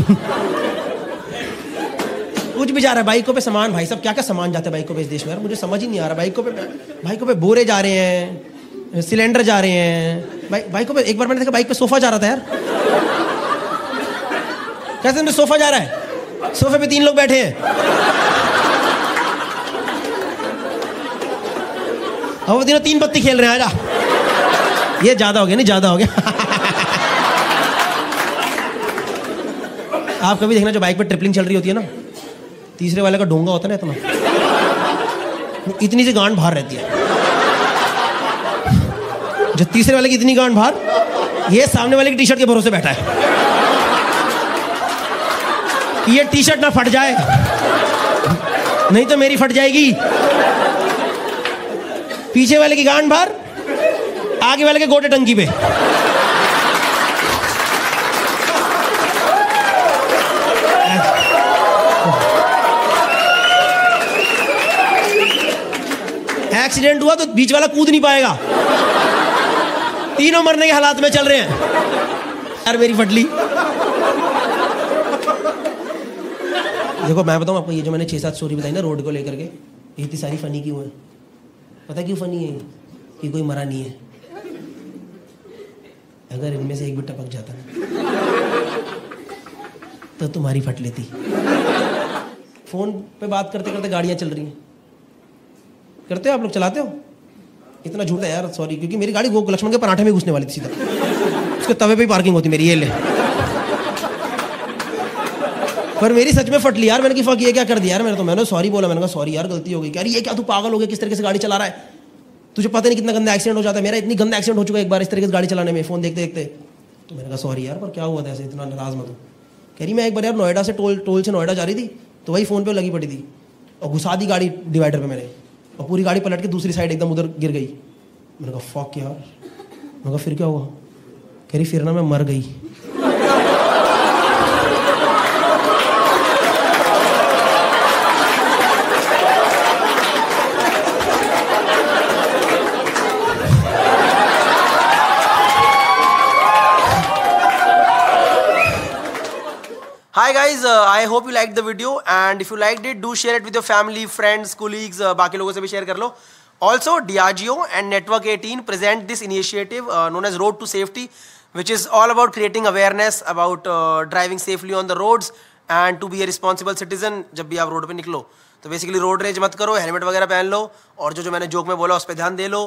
कुछ भी जा रहा है बाइकों पे सामान, भाई साहब क्या क्या सामान जाता है बाइकों पे इस देश में यार, मुझे समझ ही नहीं आ रहा। बाइकों पे बोरे जा रहे हैं, सिलेंडर जा रहे हैं, बाइकों पे। एक बार मैंने देखा बाइक पे सोफा जा रहा था यार। कैसे में सोफा जा रहा है, सोफे पे 3 लोग बैठे हैं और वो तीनों 3 पत्ती खेल रहे हैं। आजा, ये ज्यादा हो गया, नहीं ज्यादा हो गया। आप कभी देखना जो बाइक पे ट्रिपलिंग चल रही होती है ना, तीसरे वाले का डोंगा होता है ना इतनी सी गांड बाहर रहती है, जो तीसरे वाले की इतनी गांड बाहर, ये सामने वाले की टी शर्ट के भरोसे बैठा है कि ये टी शर्ट ना फट जाए, नहीं तो मेरी फट जाएगी। पीछे वाले की गांड बाहर, आगे वाले के गोटे टंकी पे। एक्सीडेंट हुआ तो बीच वाला कूद नहीं पाएगा, तीनों मरने के हालात में चल रहे हैं। यार मेरी फटली। देखो मैं बताऊं आपको, ये जो मैंने 6-7 स्टोरी बताई ना रोड को लेकर के, ये इतनी सारी फनी क्यों है? पता क्यों फनी है? कि कोई मरा नहीं है। अगर इनमें से एक भी टपक जाता ना तो तुम्हारी फट लेती। फोन पे बात करते करते गाड़ियां चल रही हैं, करते हो आप लोग, चलाते हो? इतना झूठ है यार, सॉरी, क्योंकि मेरी गाड़ी वो लक्ष्मण के पराठे में घुसने वाली थी सीधा, उसके तवे पे ही पार्किंग होती मेरी, ये ले। पर मेरी सच में फट ली यार। मैंने कहा ये क्या कर दिया यार, मैंने सॉरी बोला, मैंने कहा सॉरी यार गलती हो गई। यार ये क्या तू पागल हो गया, किस तरीके से गाड़ी चला रहा है, तुझे पता नहीं कितना गंदा एक्सीडेंट हो जाता है। मेरा इतनी गंदा एक्सीडेंट हो चुका है एक बार इस तरीके से गाड़ी चलाने में, फोन देखते देखते। तो मैंने कहा सॉरी यार, पर क्या हुआ था ऐसे, इतना नाराज मत हो। कह रही मैं एक बार यार नोएडा से टोल से नोएडा जा रही थी, तो वही फोन पे लगी पड़ी थी और घुसा दी गाड़ी डिवाइडर पे मैंने, और पूरी गाड़ी पलट के दूसरी साइड एकदम उधर गिर गई। मैंने कहा फक यार। मैंने कहा फिर क्या हुआ? कह रही फिर ना मैं मर गई। Hi guys, I hope you liked the video, and if you liked it, do share it with your family, friends, colleagues, बाकी लोगों से भी share कर लो. Also, Diageo and Network 18 present this initiative known as Road to Safety, which is all about creating awareness about driving safely on the roads and to be a responsible citizen. जब भी आप road पे निकलो तो basically road rage मत करो, helmet वगैरह पहन लो, और जो मैंने जोक में बोला उस पर ध्यान दे लो.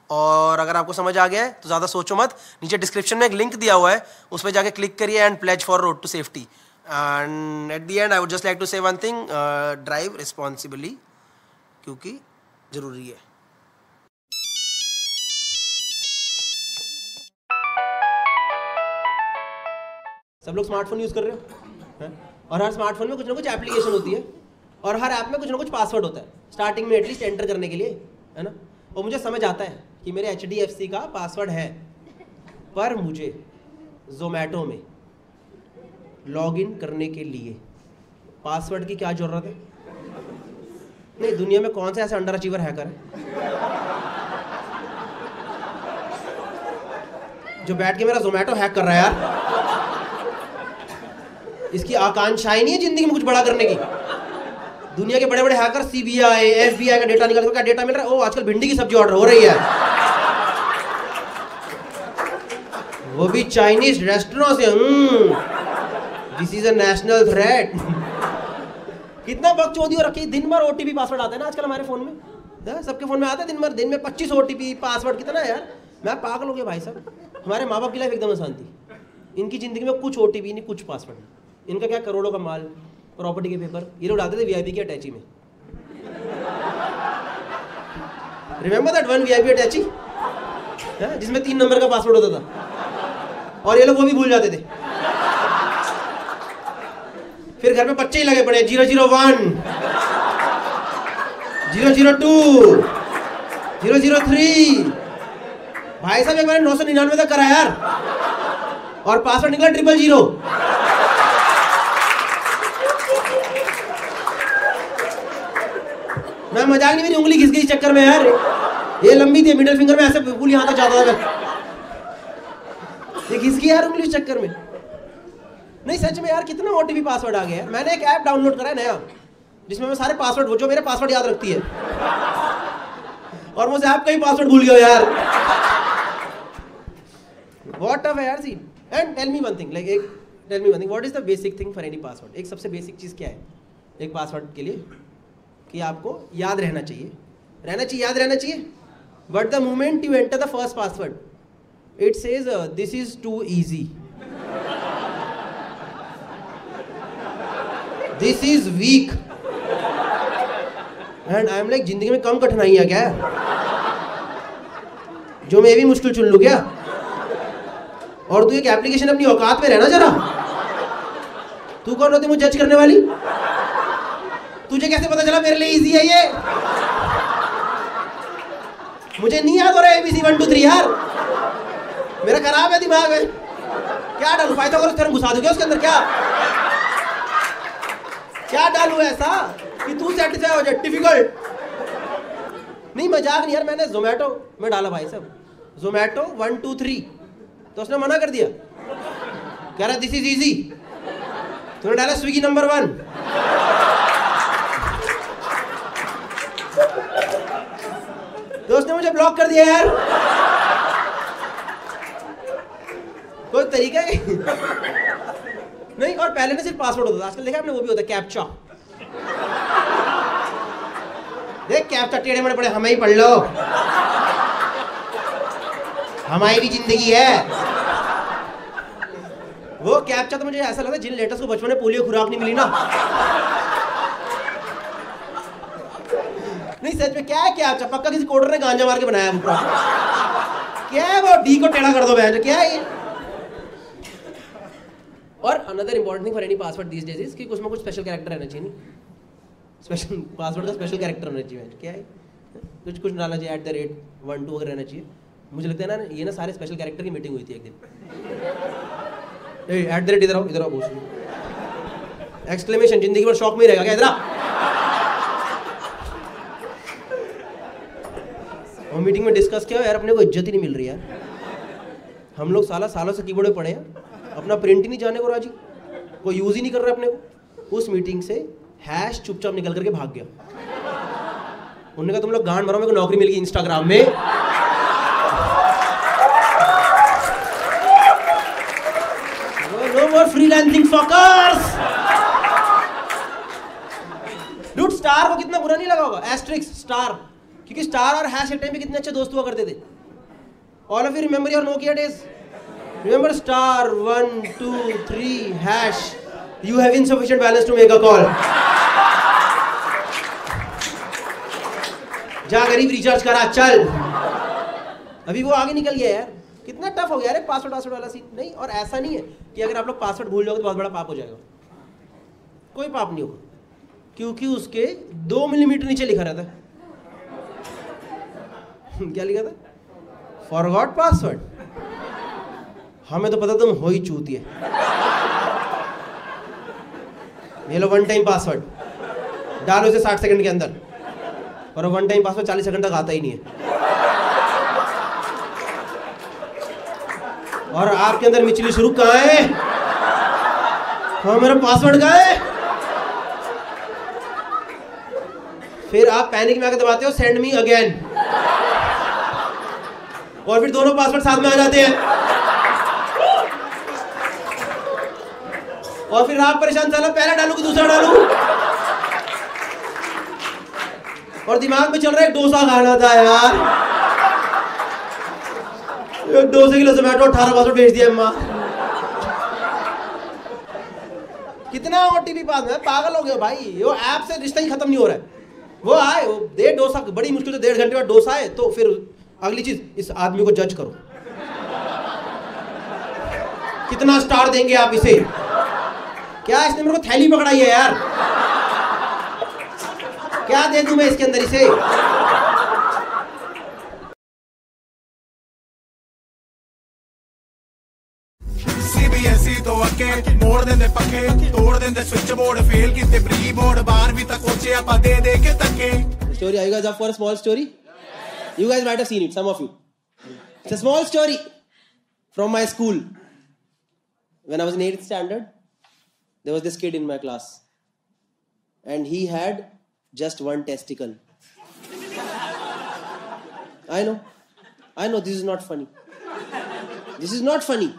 और अगर आपको समझ आ गया है तो ज़्यादा सोचो मत, नीचे डिस्क्रिप्शन में एक लिंक दिया हुआ है, उस पर जाके क्लिक करिए and pledge for road to safety. And at the end, I would just like to say one thing: drive responsibly, क्योंकि जरूरी है. सब लोग स्मार्टफोन यूज कर रहे हो, और हर स्मार्टफोन में कुछ ना कुछ एप्लीकेशन होती है, और हर ऐप में कुछ ना कुछ पासवर्ड होता है स्टार्टिंग में एटलीस्ट एंटर करने के लिए, है ना. और मुझे समझ आता है कि मेरे HDFC का पासवर्ड है, पर मुझे जोमेटो में लॉगिन करने के लिए पासवर्ड की क्या जरूरत है? नहीं, दुनिया में कौन सा ऐसा अंडर अचीवर हैकर है जो बैठ के मेरा जोमेटो हैक कर रहा है यार? इसकी आकांक्षा ही नहीं है जिंदगी में कुछ बड़ा करने की. दुनिया के बड़े बड़े हैकर CBI, FBI का डेटा निकाल, क्या डेटा मिल रहा है? ओ आजकल भिंडी की सब्जी ऑर्डर हो रही है, वो भी चाइनीज रेस्टोरेंट से. This is a national threat. कितना बकचोदी हो रखी है. दिन भर OTP पासवर्ड आता है ना आजकल हमारे फोन में, सबके फोन में आता है दिन में 25 OTP पासवर्ड. कितना है यार, मैं पागल हो गया भाई साहब. हमारे माँ बाप की लाइफ एकदम आसान थी, इनकी जिंदगी में कुछ OTP नहीं, कुछ पासवर्ड. इनका क्या करोड़ों का माल, प्रॉपर्टी के पेपर ये लोग डालते थे VIP की अटैची में. रिमेंबर दैट वन VIP अटैची जिसमें 3 नंबर का पासवर्ड होता था, और ये लोग वो भी भूल जाते थे. फिर घर में बच्चे ही लगे पड़े, 001, 002, 003. भाई साहब एक बार 999 तक करा यार, और पासवर्ड निकला 000. मैं मजाक नहीं, मेरी उंगली घिस गई इस चक्कर में यार. ये लंबी थी, मिडिल फिंगर में ऐसे बिल्कुल यहां तक जाता था, ये घिस गई यार उंगली इस चक्कर में. नहीं सच में यार, कितना OTP पासवर्ड आ गया. मैंने एक ऐप डाउनलोड करा है नया, जिसमें मैं सारे पासवर्ड, वो जो मेरे पासवर्ड याद रखती है, और मुझे ऐप का ही पासवर्ड भूल गया यार। What टफ है यार scene. And tell me one thing, what is the basic thing for any password? एक सबसे बेसिक चीज़ क्या है एक पासवर्ड के लिए? कि आपको याद रहना चाहिए, याद रहना चाहिए। But the moment you enter the first password, it says this is too easy, this is weak, and I am like जिंदगी में कम कठिनाई है क्या जो मैं भी मुश्किल चुन लूँ क्या? और तू एक एप्लीकेशन अपनी औकात में रहना जरा। तू कौन होती मुझे जज करने वाली? तुझे कैसे पता चला मेरे लिए इजी है ये? मुझे नहीं याद हो रहा है ABC 1 2 3 यार, मेरा खराब है दिमाग में। क्या डालू? पाइथागोरस थ्योरम घुसा दूं क्या उसके अंदर? क्या डालू ऐसा कि तू सेटिस्फाई हो जाए? डिफिकल्ट नहीं, मजाक नहीं यार। मैंने जोमेटो में डाला भाई साहब, जोमेटो 1 2 3, तो उसने मना कर दिया, कह रहा दिस इज इजी। तूने डाला स्विगी नंबर 1, तो उसने मुझे ब्लॉक कर दिया यार। कोई तरीका है नहीं। और पहले ना सिर्फ पासवर्ड होता था, आजकल देखा आपने वो भी होता है कैप्चा। देख कैप्चा टेढ़े मेढ़े पड़े, हमें ही पढ़ लो, हमारी भी जिंदगी है। वो कैप्चा तो मुझे ऐसा लगता है जिन लेटर्स को बचपन में पोलियो खुराक नहीं मिली ना। नहीं सच में क्या है कैप्चा? पक्का किसी कोडर ने गांजा मार के बनाया वो। क्या है वो? डी को टेढ़ा कर दो बहन, क्या है ये? और another important thing for any password these days is कि उसमें कुछ स्पेशल कैरेक्टर रहना चाहिए। नहीं, स्पेशल पासवर्ड का स्पेशल कैरेक्टर होना चाहिए। क्या है? कुछ डालना चाहिए, @1 2 अगर रहना चाहिए। मुझे लगता है ना ये ना सारे स्पेशल कैरेक्टर की मीटिंग हुई थी एक दिन। इधर आओ बोस, एक्सक्लेमेशन, जिंदगी भर शौक में ही रहेगा क्या? इधर आ। और मीटिंग में डिस्कस किया यार, अपने को इज्जत ही नहीं मिल रही यार। हम लोग सालों से कीबोर्ड में पढ़े हैं, अपना प्रिंट ही नहीं जाने को राजी, कोई यूज ही नहीं कर रहा अपने को। उस मीटिंग से हैश चुपचाप निकल करके भाग गया। उन्होंने कहा तुम लोग गांड मारो, मेरे को नौकरी मिल गई इंस्टाग्राम में। No more freelancing fuckers. Dude, star को कितना बुरा नहीं लगा होगा? एस्ट्रिक्स स्टार, क्योंकि स्टार और हैश एक टाइम पे कितने अच्छे दोस्त हुआ करते थे। All of you remember your Nokia days? Remember star 1 2 3 hash. You have insufficient balance to make a call. जा गरीब रिचार्ज करा चल। अभी वो आगे निकल गया यार। कितना टफ हो गया यार पासवर्ड वाला सीन। नहीं, और ऐसा नहीं है कि अगर आप लोग पासवर्ड भूल जाओगे तो बहुत बड़ा पाप हो जाएगा। कोई पाप नहीं होगा, क्योंकि उसके 2 मिलीमीटर नीचे लिखा रहता है। क्या लिखा था? Forgot password. हमें तो पता तुम हो ही चूतिए। ये लो 1 टाइम पासवर्ड, डालो इसे 60 सेकंड के अंदर, और 1 टाइम पासवर्ड 40 सेकंड तक आता ही नहीं है। और आपके अंदर मिचली शुरू कहाँ है? हाँ, मेरा पासवर्ड कहाँ है? फिर आप पैनिक में आकर दबाते हो सेंड मी अगेन, और फिर दोनों पासवर्ड साथ में आ जाते हैं, और फिर आप परेशान, चलो पहला डालू कि दूसरा डालू, और दिमाग में चल रहा है डोसा खाना था यार, 200 किलो जोमेटो 18 पासवर्ड भेज दिया अम्मा। कितना ओटीपी पास है, पागल हो गया भाई। वो ऐप से रिश्ता ही खत्म नहीं हो रहा है। वो आए, वो दे डोसा, बड़ी मुश्किल से 1.5 घंटे बाद डोसा आए, तो फिर अगली चीज, इस आदमी को जज करो, कितना स्टार देंगे आप इसे? क्या इसने मेरे को थैली पकड़ाई है यार? क्या दे दूं मैं इसके अंदर इसे? CBSE तो अके मोड़ देंदे पक्के, तोड़ देंदे स्विच बोर्ड, फेल कीते प्री बोर्ड, 12वीं तक कोचे आपा दे दे के तके। Story, are you guys up for a small story? You guys might have seen it, some of you. It's a small story from my school. When I was in 8th standard, there was this kid in my class, and he had just one testicle. I know, this is not funny. This is not funny.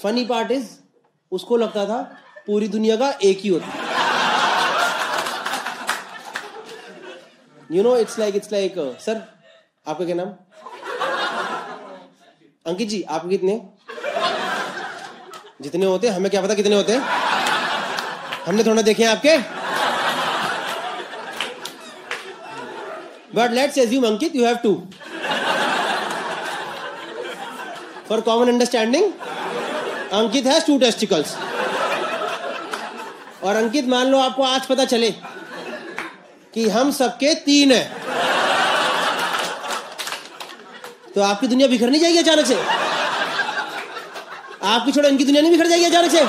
Funny part is, उसको लगता था पूरी दुनिया का एक ही होता. You know, it's like sir, आपका क्या नाम? अंकित जी, आप कितने? जितने होते, हमें क्या पता कितने होते? हमने थोड़ा देखे हैं आपके. But let's assume, Ankit, you have 2. For common understanding, Ankit has 2 testicles. और अंकित, मान लो आपको आज पता चले कि हम सबके 3 हैं, तो आपकी दुनिया बिखर नहीं जाएगी अचानक से? आपकी छोड़ो इनकी दुनिया नहीं बिखर जाएगी अचानक से?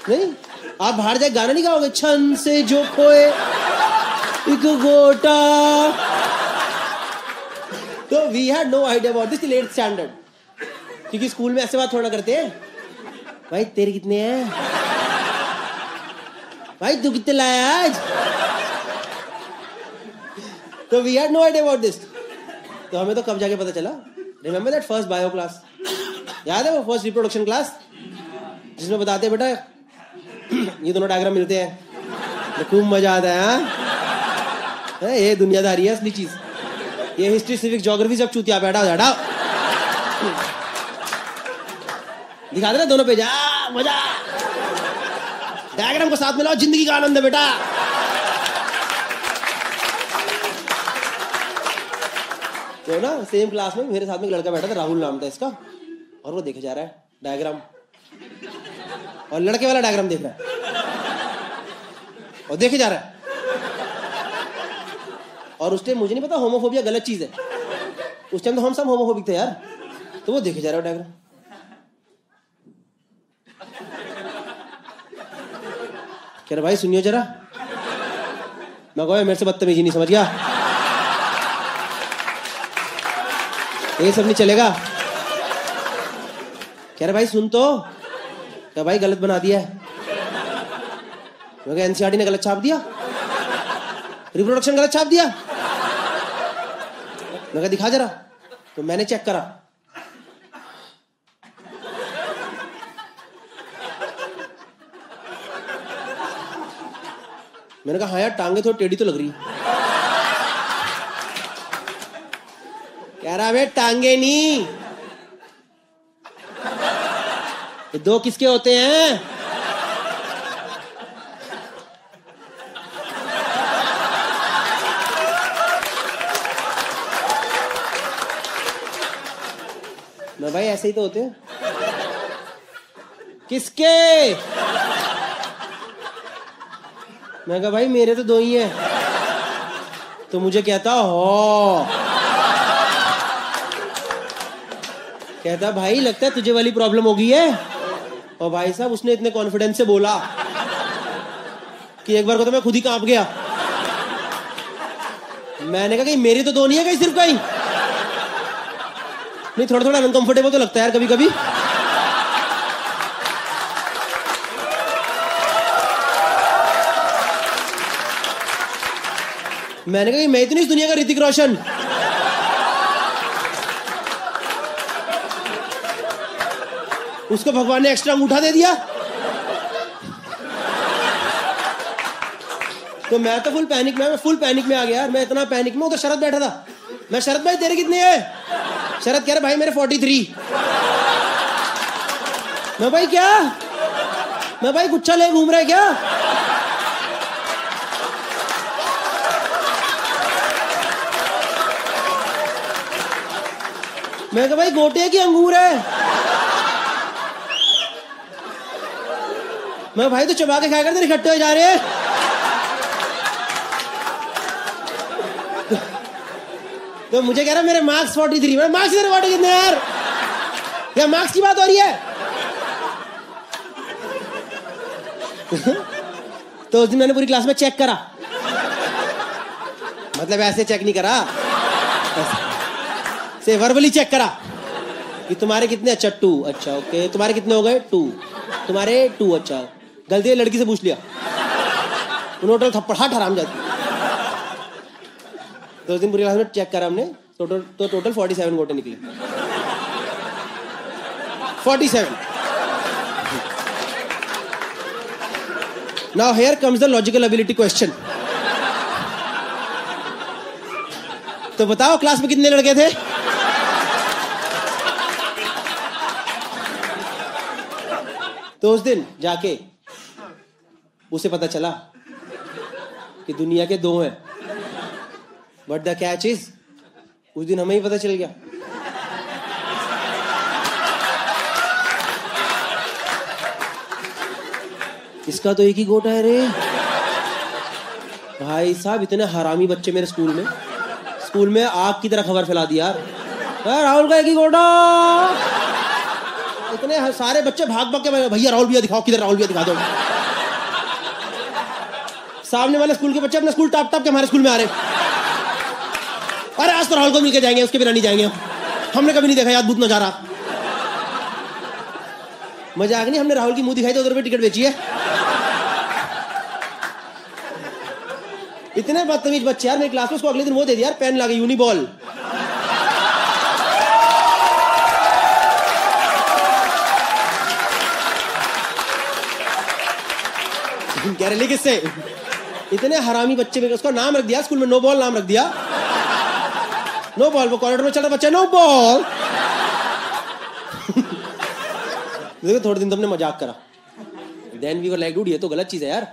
नहीं, आप बाहर जाके गाना नहीं गाओगे, छन से जो खोए एक गोटा. तो we had no idea about this till 8th standard, क्योंकि स्कूल में ऐसे बात थोड़ा करते हैं. भाई तेरे कितने हैं? भाई तू कितने लाया आज? तो we had no idea about this. तो हमें तो कब जाके पता चला. Remember that first bio class? याद है वो फर्स्ट रिप्रोडक्शन क्लास, जिसमें बताते हैं बेटा ये दोनों डायग्राम मिलते हैं तो खूब मजा आता है. हाँ, ये दुनियादारी है असली चीज. ये हिस्ट्री सिविक्स ज्योग्राफी सब चूतिया पे हटाओ. दिखा देना दोनों पे, जा मजा. डायग्राम को साथ में लाओ, जिंदगी का आनंद है बेटा. तो ना सेम क्लास में मेरे साथ में एक लड़का बैठा था, राहुल नाम था इसका, और वो देखे जा रहा है डायग्राम, और लड़के वाला डायग्राम देख रहा है और देखे जा रहा है. और उस टाइम मुझे नहीं पता होमोफोबिया गलत चीज है. उस टाइम तो हम सब होमोफोबिक थे यार. तो वो देखे जा रहा है डायग्राम. कह रहा भाई सुनियो जरा. मैं कहूँ मेरे से बदतमीजी नहीं, समझ गया? ये सब नहीं चलेगा. कह रहा भाई सुन तो. क्या भाई गलत बना दिया है? मैं कहा एनसीईआरटी ने गलत छाप दिया, रिप्रोडक्शन गलत छाप दिया. मैं कहा दिखा जरा. तो मैंने चेक करा. मैंने कहा हाँ यार टांगे थोड़ी टेढ़ी तो लग रही. कह रहा बे टांगे नहीं, ये 2 किसके होते हैं? मैं भाई ऐसे ही तो होते हैं. किसके? मैं कहा भाई मेरे तो 2 ही हैं. तो मुझे कहता हो, कहता भाई लगता है तुझे वाली प्रॉब्लम हो गई है. और भाई साहब उसने इतने कॉन्फिडेंस से बोला कि एक बार को तो मैं खुद ही कांप गया. मैंने कहा कि मेरी तो 2 नहीं है कहीं, सिर्फ कहीं नहीं. थोड़ा थोड़ा अनकंफर्टेबल तो लगता है यार कभी कभी. मैंने कहा कि मैं इतनी इस दुनिया का ऋतिक रोशन. उसको भगवान ने एक्स्ट्रा अंगूठा दे दिया. तो मैं तो फुल पैनिक में आ गया. मैं इतना पैनिक में. उधर शरद बैठा था. मैं शरद भाई तेरे कितने हैं? शरद कह रहा भाई मेरे 43. मैं भाई क्या? मैं भाई गुच्छा ले घूम रहा है क्या? मैं कहा भाई गोटे की अंगूर है. मैं भाई तो चबा के खाया करते, इकट्ठे हो जा रहे हैं. तो मुझे कह रहा मेरे मार्क्स 43. मैं मार्क्स तेरे 40 कितने यार? क्या मार्क्स की बात हो रही है? तो उस दिन मैंने पूरी क्लास में चेक करा. मतलब ऐसे चेक नहीं करा, से वर्बली चेक करा. कि तुम्हारे कितने? अच्छा 2, अच्छा ओके। तुम्हारे कितने हो गए? 2। तुम्हारे 2, अच्छा। गलती है लड़की से पूछ लिया, उन्होंने थप्पड़ हाथ हराम जाती। तो उस दिन पूरी क्लास में चेक करा हमने, टोटल 47 गोटे निकले। 47। Now here comes the logical ability question. तो बताओ क्लास में कितने लड़के थे? तो उस दिन जाके उसे पता चला कि दुनिया के 2 हैं, बट द कैच इज उस दिन हमें ही पता चल गया। इसका तो एक ही गोटा है रे भाई साहब। इतने हरामी बच्चे मेरे स्कूल में आग की तरह खबर फैला दी यार। राहुल का एक ही गोटा। इतने सारे बच्चे भाग के भैया राहुल भैया दिखाओ, किधर राहुल भैया दिखा दो। सामने वाले स्कूल के बच्चे अपना स्कूल टाप के हमारे स्कूल में आ रहे। अरे आज तो राहुल को मिलके जाएंगे, उसके बिना नहीं जाएंगे। हमने कभी नहीं देखा यार अद्भुत नजारा। मजाक नहीं, हमने राहुल की मुंह दिखाई तो उधर पे टिकट बेची है। इतने बदतमीज बच्चे यार मेरी क्लास में। उसको अगले दिन वो दे दिया यार, पेन लागे यूनिबॉल। कह रहे किससे? इतने हरामी बच्चे मेरे। उसका नाम रख दिया स्कूल में, नो बॉल नाम रख दिया। No ball. वो कॉरिडोर में चल रहा बच्चा, नो बॉल। देखो थोड़े दिन तो हमने मजाक करा, then we were like dude ये तो गलत चीज है यार,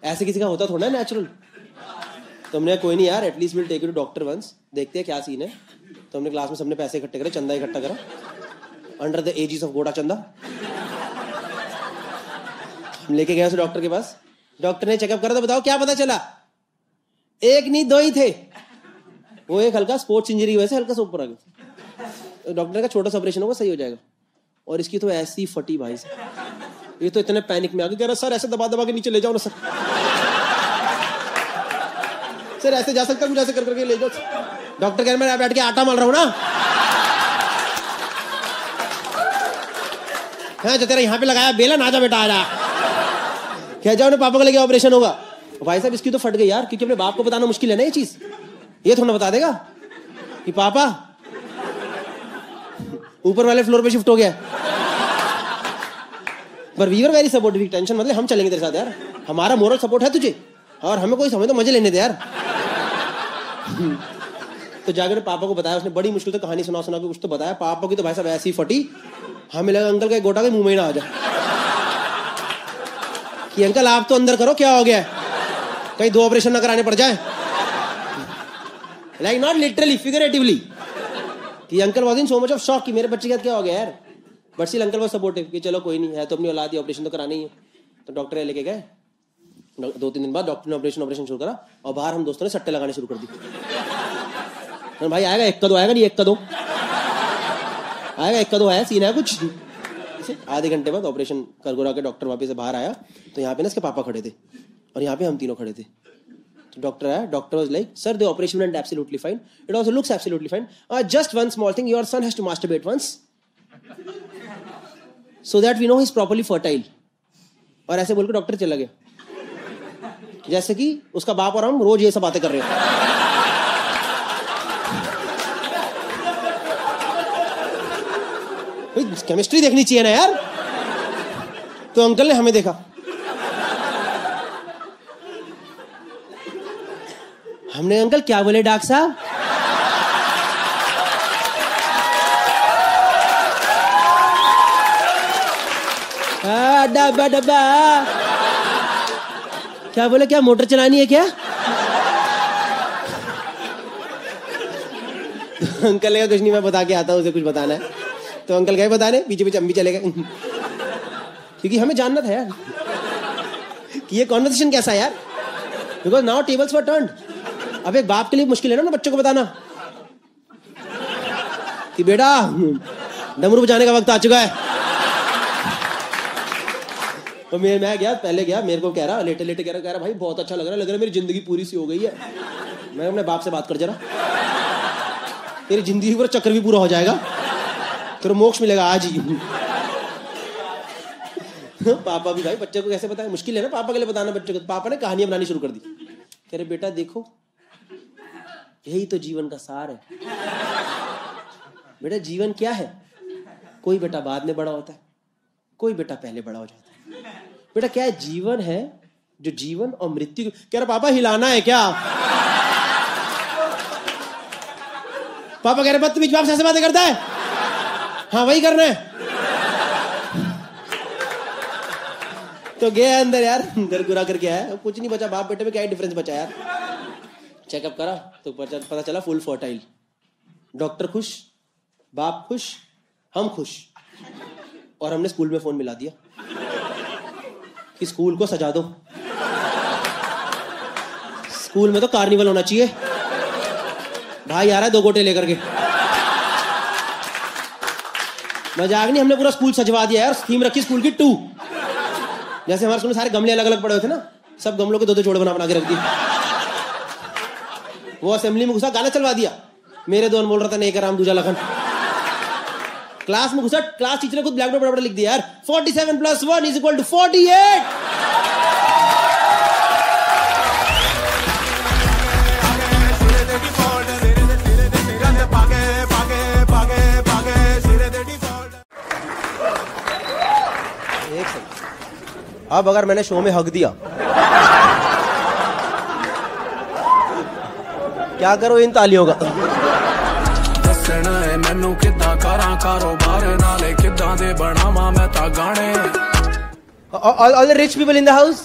ऐसे किसी का होता थोड़ा ना नेचुरल। तो हमने कोई नहीं यार, at least will take you to doctor once, देखते हैं क्या सीन है। तो हमने क्लास में सबने पैसे इकट्ठे करे, चंदा इकट्ठा करा अंडर द एजिस ऑफ गोड़ा चंदा। हम लेके गए उसे डॉक्टर के पास। डॉक्टर ने चेकअप करा तो बताओ क्या पता चला? 1 नहीं 2 ही थे। वो एक हल्का स्पोर्ट्स इंजरी वैसे हल्का सा ऊपर आ गया। डॉक्टर का छोटा सा ऑपरेशन होगा, सही हो जाएगा। और इसकी तो ऐसी फटी भाई से, ये तो इतने पैनिक में आ गए, कह रहा सर ऐसे दबा के नीचे ले जाओ ना सर। सर ऐसे जा सकता, कुछ ऐसे कर करके ले जाओ। डॉक्टर कह रहा मैं बैठ के आटा मल रहा हूं ना। हाँ जो तेरा यहाँ पे लगाया बेलन, आजा बेटा आजा। कह जाओ ना पापा को लेके ऑपरेशन होगा। भाई साहब इसकी तो फट गई यार, क्योंकि अपने बाप को बताना मुश्किल है ना ये चीज। ये थोड़ा बता देगा कि पापा ऊपर वाले फ्लोर पे शिफ्ट हो गया। पर we were very supportive, tension मतलब हम चलेंगे तेरे साथ यार, हमारा मोरल सपोर्ट है तुझे, और हमें कोई समय तो मजे लेने दे यार। तो जाकर पापा को बताया, उसने बड़ी मुश्किल से कहानी सुना के कुछ तो बताया। पापा की तो भाई साहब ऐसी फटी, हमें लगा अंकल का गोटा के मुंह में ना आ जाए कि अंकल आप तो अंदर करो, क्या हो गया है, कहीं 2 ऑपरेशन ना कराने पड़ जाए। लाइक नॉट लिटरली, फिगरेटिवली, कि uncle was in so much of shock कि मेरे बच्चे के साथ क्या हो गया यार। But still uncle was supportive कि चलो कोई नहीं है, तो अपनी औलाद ही, ऑपरेशन तो कराना ही है। तो डॉक्टर लेके गए। 2-3 दिन बाद डॉक्टर ने ऑपरेशन शुरू करा, और बाहर हम दोस्तों ने सट्टे लगाने शुरू कर दी। भाई आएगा 1 का 2 आएगा, नहीं 1 का 2 आएगा, 1 का 2 है, सीन है कुछ। आधे घंटे बाद ऑपरेशन कर गुरा के डॉक्टर वापस से बाहर आया, तो यहाँ पे ना इसके पापा खड़े थे और यहाँ पे हम तीनों खड़े थे। तो डॉक्टर आया, doctor was like sir the operation went absolutely fine, it also looks absolutely fine, just one small thing, your son has to masturbate once so that we know he is properly fertile. और ऐसे बोल के doctor चला गया, जैसे कि उसका बाप और हम रोज ये सब बातें कर रहे हैं। केमिस्ट्री देखनी चाहिए ना यार। तो अंकल ने हमें देखा, हमने अंकल क्या बोले डॉक्टर साहब? डब्बा डब्बा क्या बोले, क्या मोटर चलानी है क्या? अंकल ने कुछ नहीं, मैं बता के आता हूँ, उसे कुछ बताना है। तो अंकल गए बताने, पीछे पीछे हम भी चले गए, क्योंकि हमें जानना था यार कि ये कॉन्वर्सेशन कैसा है यार, because now tables were turned. अब एक बाप के लिए मुश्किल है ना बच्चों को बताना कि बेटा डमरू बजाने का वक्त आ चुका है। तो मैं गया, पहले गया, मेरे को कह रहा लेटे लेटे कह रहा भाई बहुत अच्छा लग रहा है मेरी जिंदगी पूरी सी हो गई है। मैं अपने बाप से बात कर जरा, तेरी जिंदगी पूरा चक्कर भी पूरा हो जाएगा, तेरे मोक्ष मिलेगा आज ही। पापा भी भाई बच्चे को कैसे बताए, मुश्किल है ना पापा के लिए बताना बच्चे को। पापा ने कहानियां बनानी शुरू कर दी, कह रहे बेटा देखो यही तो जीवन का सार है। बेटा जीवन क्या है, कोई बेटा बाद में बड़ा होता है, कोई बेटा पहले बड़ा हो जाता है। बेटा क्या है, जीवन है जो जीवन और मृत्यु। कह रहा पापा हिलाना है क्या? पापा कह रहे बदतमीज बाप से ऐसे बातें करता है? हाँ वही करना है। तो गया अंदर यार, गुरगुरा करके आया, कुछ नहीं बचा। बाप बेटे में क्या डिफरेंस बचा यार। चेकअप करा तो पता चला फुल फर्टाइल। डॉक्टर खुश, बाप खुश, हम खुश। और हमने स्कूल में फोन मिला दिया कि स्कूल को सजा दो, स्कूल में तो कार्निवल होना चाहिए। भाई आ रहा है 2 गोटे लेकर के। मजाक नहीं, हमने पूरा स्कूल सजवा दिया यार। थीम रखी स्कूल की 2। जैसे हमारे स्कूल में सारे गमले अलग अलग पड़े होते ना, सब गमलों के 2-2 जोड़े बना के रख दिए। वो असेंबली में घुसा, गाना चलवा दिया। मेरे 2 बोल रहा था, नहीं राम दूजा लखन। क्लास में घुसा, क्लास टीचर ने खुद ब्लैक बोर्ड पर लिख दिया यार, 47 + 1 = 48। अब अगर मैंने शो में हक दिया, क्या करो इन तालियों का? All the rich people in the house,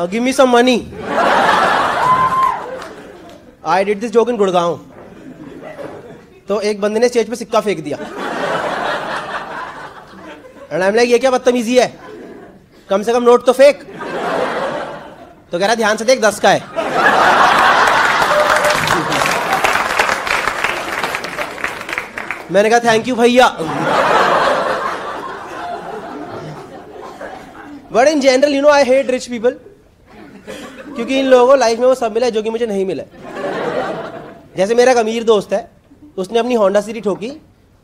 give me some money. I did this joke in Gurgaon. तो एक बंदे ने स्टेज पे सिक्का फेंक दिया। And I'm like, ये क्या बदतमीजी है, कम से कम नोट तो फेंक। तो कह रहा ध्यान से देख 10 का है। मैंने कहा थैंक यू भैया। But in general you know I hate rich people, क्योंकि इन लोगों को लाइफ में वो सब मिला है जो कि मुझे नहीं मिला। जैसे मेरा एक अमीर दोस्त है, उसने अपनी होंडा सिटी ठोकी,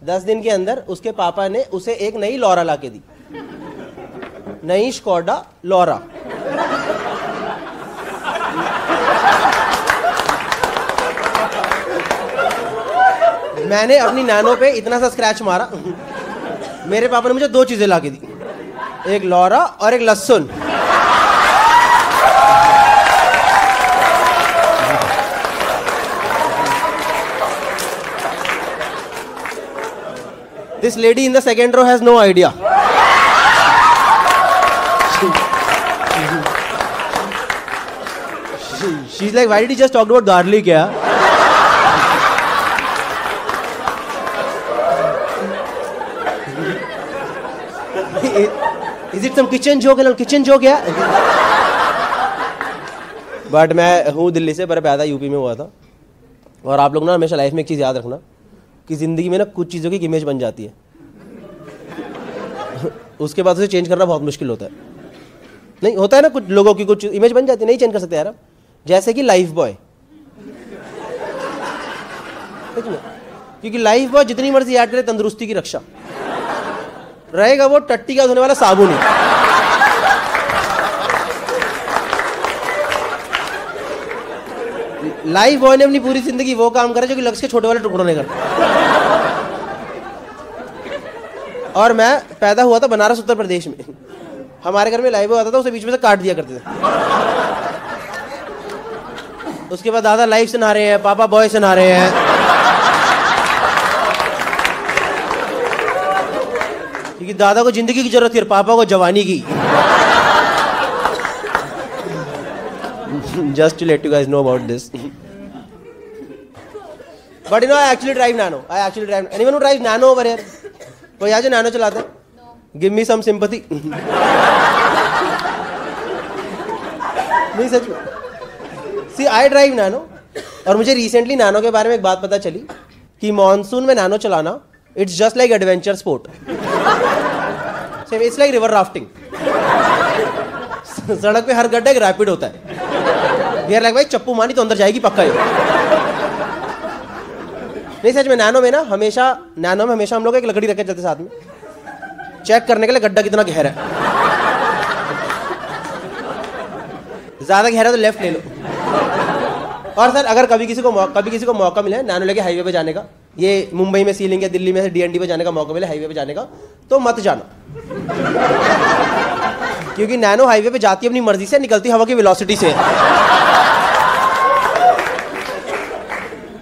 10 दिन के अंदर उसके पापा ने उसे एक नई लॉरा ला के दी, नई स्कोडा लॉरा। मैंने अपनी नैनो पे इतना सा स्क्रैच मारा, मेरे पापा ने मुझे 2 चीजें ला के दी, एक लॉरा और एक लहसुन। This lady in the second row has no idea. She's like, why did he just talk about garlic? Yeah. Is it some kitchen joke? Kitchen joke yeah. But मैं हूँ दिल्ली से, पर पैदा यूपी में हुआ था। और आप लोग ना हमेशा लाइफ में एक चीज़ याद रखना कि ज़िंदगी में ना कुछ चीज़ों की इमेज बन जाती है, उसके बाद उसे चेंज करना बहुत मुश्किल होता है। नहीं होता है ना, कुछ लोगों की कुछ इमेज बन जाती है, नहीं चेंज कर सकते यार। जैसे कि लाइफ बॉय, क्योंकि लाइफ बॉय जितनी मर्जी याद करे तंदुरुस्ती की रक्षा रहेगा, वो टट्टी का धोने वाला साबुन है। लाइफ बॉय ने अपनी पूरी जिंदगी वो काम करे जो कि लक्ष्य के छोटे वाले टुकड़ों ने कर। और मैं पैदा हुआ था बनारस उत्तर प्रदेश में। हमारे घर में लाइफ बॉय आता था, उसे बीच में से काट दिया करते थे। उसके बाद दादा लाइफ से नहा रहे हैं, पापा बॉय से नहा रहे हैं। क्योंकि दादा को जिंदगी की जरूरत थी और पापा को जवानी की। Just to let you guys know about this. But you know, I actually drive Nano. Anyone who drives Nano over here? कोई आज Nano चलाता है? Give me some sympathy. नहीं सच में। See, I drive Nano. और मुझे recently Nano के बारे में एक बात पता चली कि मॉनसून में Nano चलाना, it's just like adventure sport. It's like river rafting. सड़क पे हर गड्ढा एक रैपिड होता है। यार लाइक भाई चप्पू मारी तो अंदर जाएगी पक्का ही। नहीं सच में, नैनो में हमेशा हम लोग एक लकड़ी रखे चलते साथ में, चेक करने के लिए गड्ढा कितना गहरा है। ज्यादा गहरा तो लेफ्ट ले लो। और सर अगर कभी किसी को मौका मिले नैनो लेके हाईवे पे जाने का, ये मुंबई में सीलिंग या दिल्ली में से DND पे जाने का मौका मिले, हाईवे पे जाने का, तो मत जाना। क्योंकि नैनो हाईवे पे जाती है अपनी मर्जी से, निकलती हवा की वेलोसिटी से।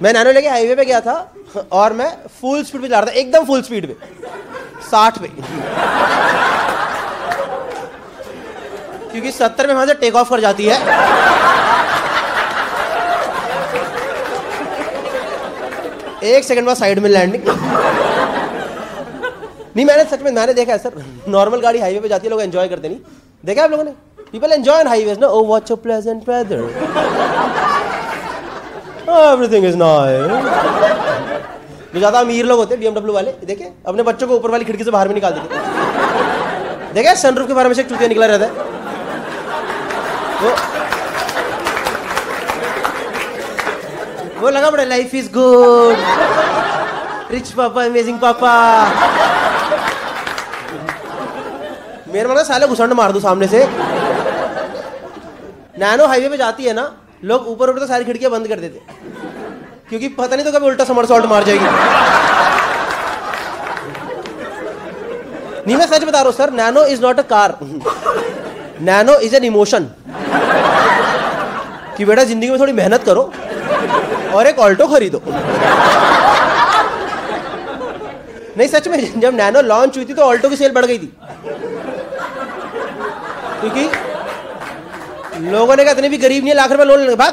मैं नैनो लेके हाईवे पे गया था और मैं फुल स्पीड पे जा रहा था, एकदम फुल स्पीड पे, 60 पे, क्योंकि 70 में वहां से टेक ऑफ कर जाती है। एक सेकंड बाद साइड में लैंडिंग। नहीं मैंने सच में देखा है सर, नॉर्मल गाड़ी हाईवे पे जाती है, लोग एंजॉय करते नहीं, देखा है आप लोगों ने? पीपल एंजॉय ऑन हाईवेज ना, oh what a pleasant weather, everything is nice. जो ज्यादा अमीर लोग होते हैं BMW वाले, देखे अपने बच्चों को ऊपर वाली खिड़की से बाहर में निकाल देते, देखे सनरूफ के बारे में से एक चूतिया निकला रहता है। वो लगा बड़ा लाइफ इज गुड, रिच पापा, अमेजिंग पापा। मेरे मन साले घुसंड मार दूं सामने से। नैनो हाईवे पे जाती है ना, लोग ऊपर तो सारी खिड़कियां बंद कर देते, क्योंकि पता नहीं तो कभी उल्टा समरसॉल्ट मार जाएगी। नहीं मैं सच बता रहा हूं sir, nano is not a car, nano is an emotion. कि बेटा जिंदगी में थोड़ी मेहनत करो और एक ऑल्टो खरीदो। नहीं सच में, जब नैनो लॉन्च हुई थी तो ऑल्टो की सेल बढ़ गई थी, क्योंकि लोगों ने कहा इतने भी गरीब नहीं है, लाख रुपए लोन लेंगे, भाग।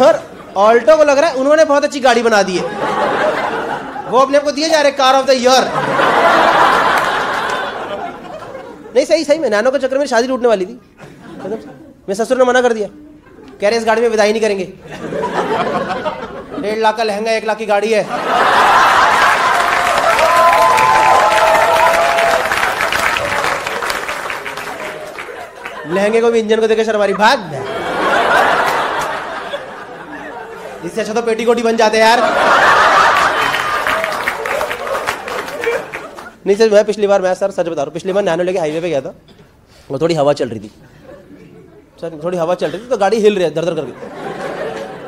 और ऑल्टो को लग रहा है उन्होंने बहुत अच्छी गाड़ी बना दी है, वो अपने आप को दिए जा रहे कार ऑफ द ईयर। नहीं सही में नैनो के चक्कर में शादी टूटने वाली थी। मैं ससुर ने मना कर दिया, कह रहे इस गाड़ी में विदाई नहीं करेंगे, 1.5 लाख का लहंगा, 1 लाख की गाड़ी है। लहंगे को भी इंजन को देकर शर्मारी, भाग। इससे अच्छा तो पेटीकोट ही बन जाते यार। नहीं सर, मैं पिछली बार सच बता रहा हूँ, पिछली बार नैनो लेके हाईवे पे गया था, वो थोड़ी हवा चल रही थी सर, थोड़ी हवा चल रही थी तो गाड़ी हिल रही है धर करके,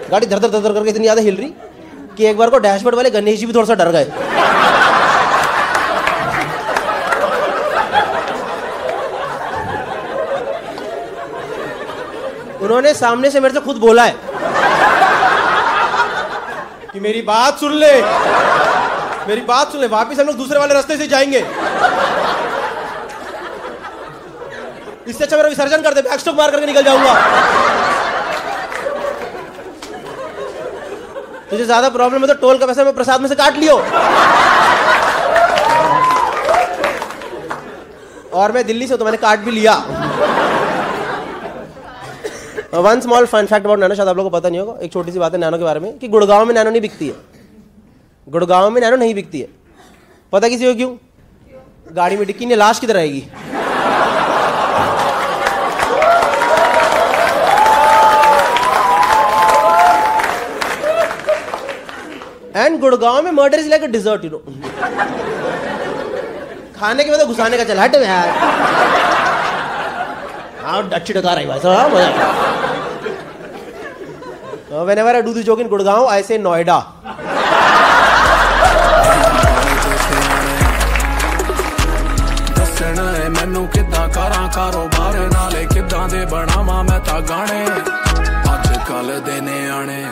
गाड़ी धर करके इतनी ज्यादा हिल रही कि एक बार को डैशबोर्ड वाले गणेश जी भी थोड़ा सा डर गए। उन्होंने सामने से मेरे से खुद बोला है कि मेरी बात सुन ले, वापिस हम लोग दूसरे वाले रास्ते से जाएंगे, इससे अच्छा मेरा विसर्जन कर दे, बैकस्ट्रोक मार करके निकल जाऊंगा। तुझे ज्यादा प्रॉब्लम है तो टोल का पैसा मैं प्रसाद में से काट लियो। और मैं दिल्ली से हूं तो मैंने काट भी लिया। One small fun fact about Nano, शायद आप लोगों को पता नहीं होगा, एक छोटी सी बात है नैनो के बारे में कि गुड़गांव में नैनो नहीं बिकती है, गुड़गांव में नैनो नहीं बिकती है। पता किसी को क्यों? गाड़ी में डिक्की नहीं, लाश किधर आएगी। एंड गुड़गांव में murder is like a dessert, you know. खाने के बाद तो घुसाने का चल, हट यार। हाँ अच्छी टका रही भाई साहब, मजा। Whenever I do the joke in Gurgaon, I say Noida. ਦੱਸਣਾ ਹੈ ਮੈਨੂੰ ਕਿੱਦਾਂ ਕਰਾਂ ਕਾਰੋਬਾਰ ਨਾਲੇ ਕਿੱਦਾਂ ਦੇ ਬਣਾਵਾਂ ਮੈਂ ਤਾਂ ਗਾਣੇ ਅੱਜ ਕੱਲ ਦੇ ਨਿਆਣੇ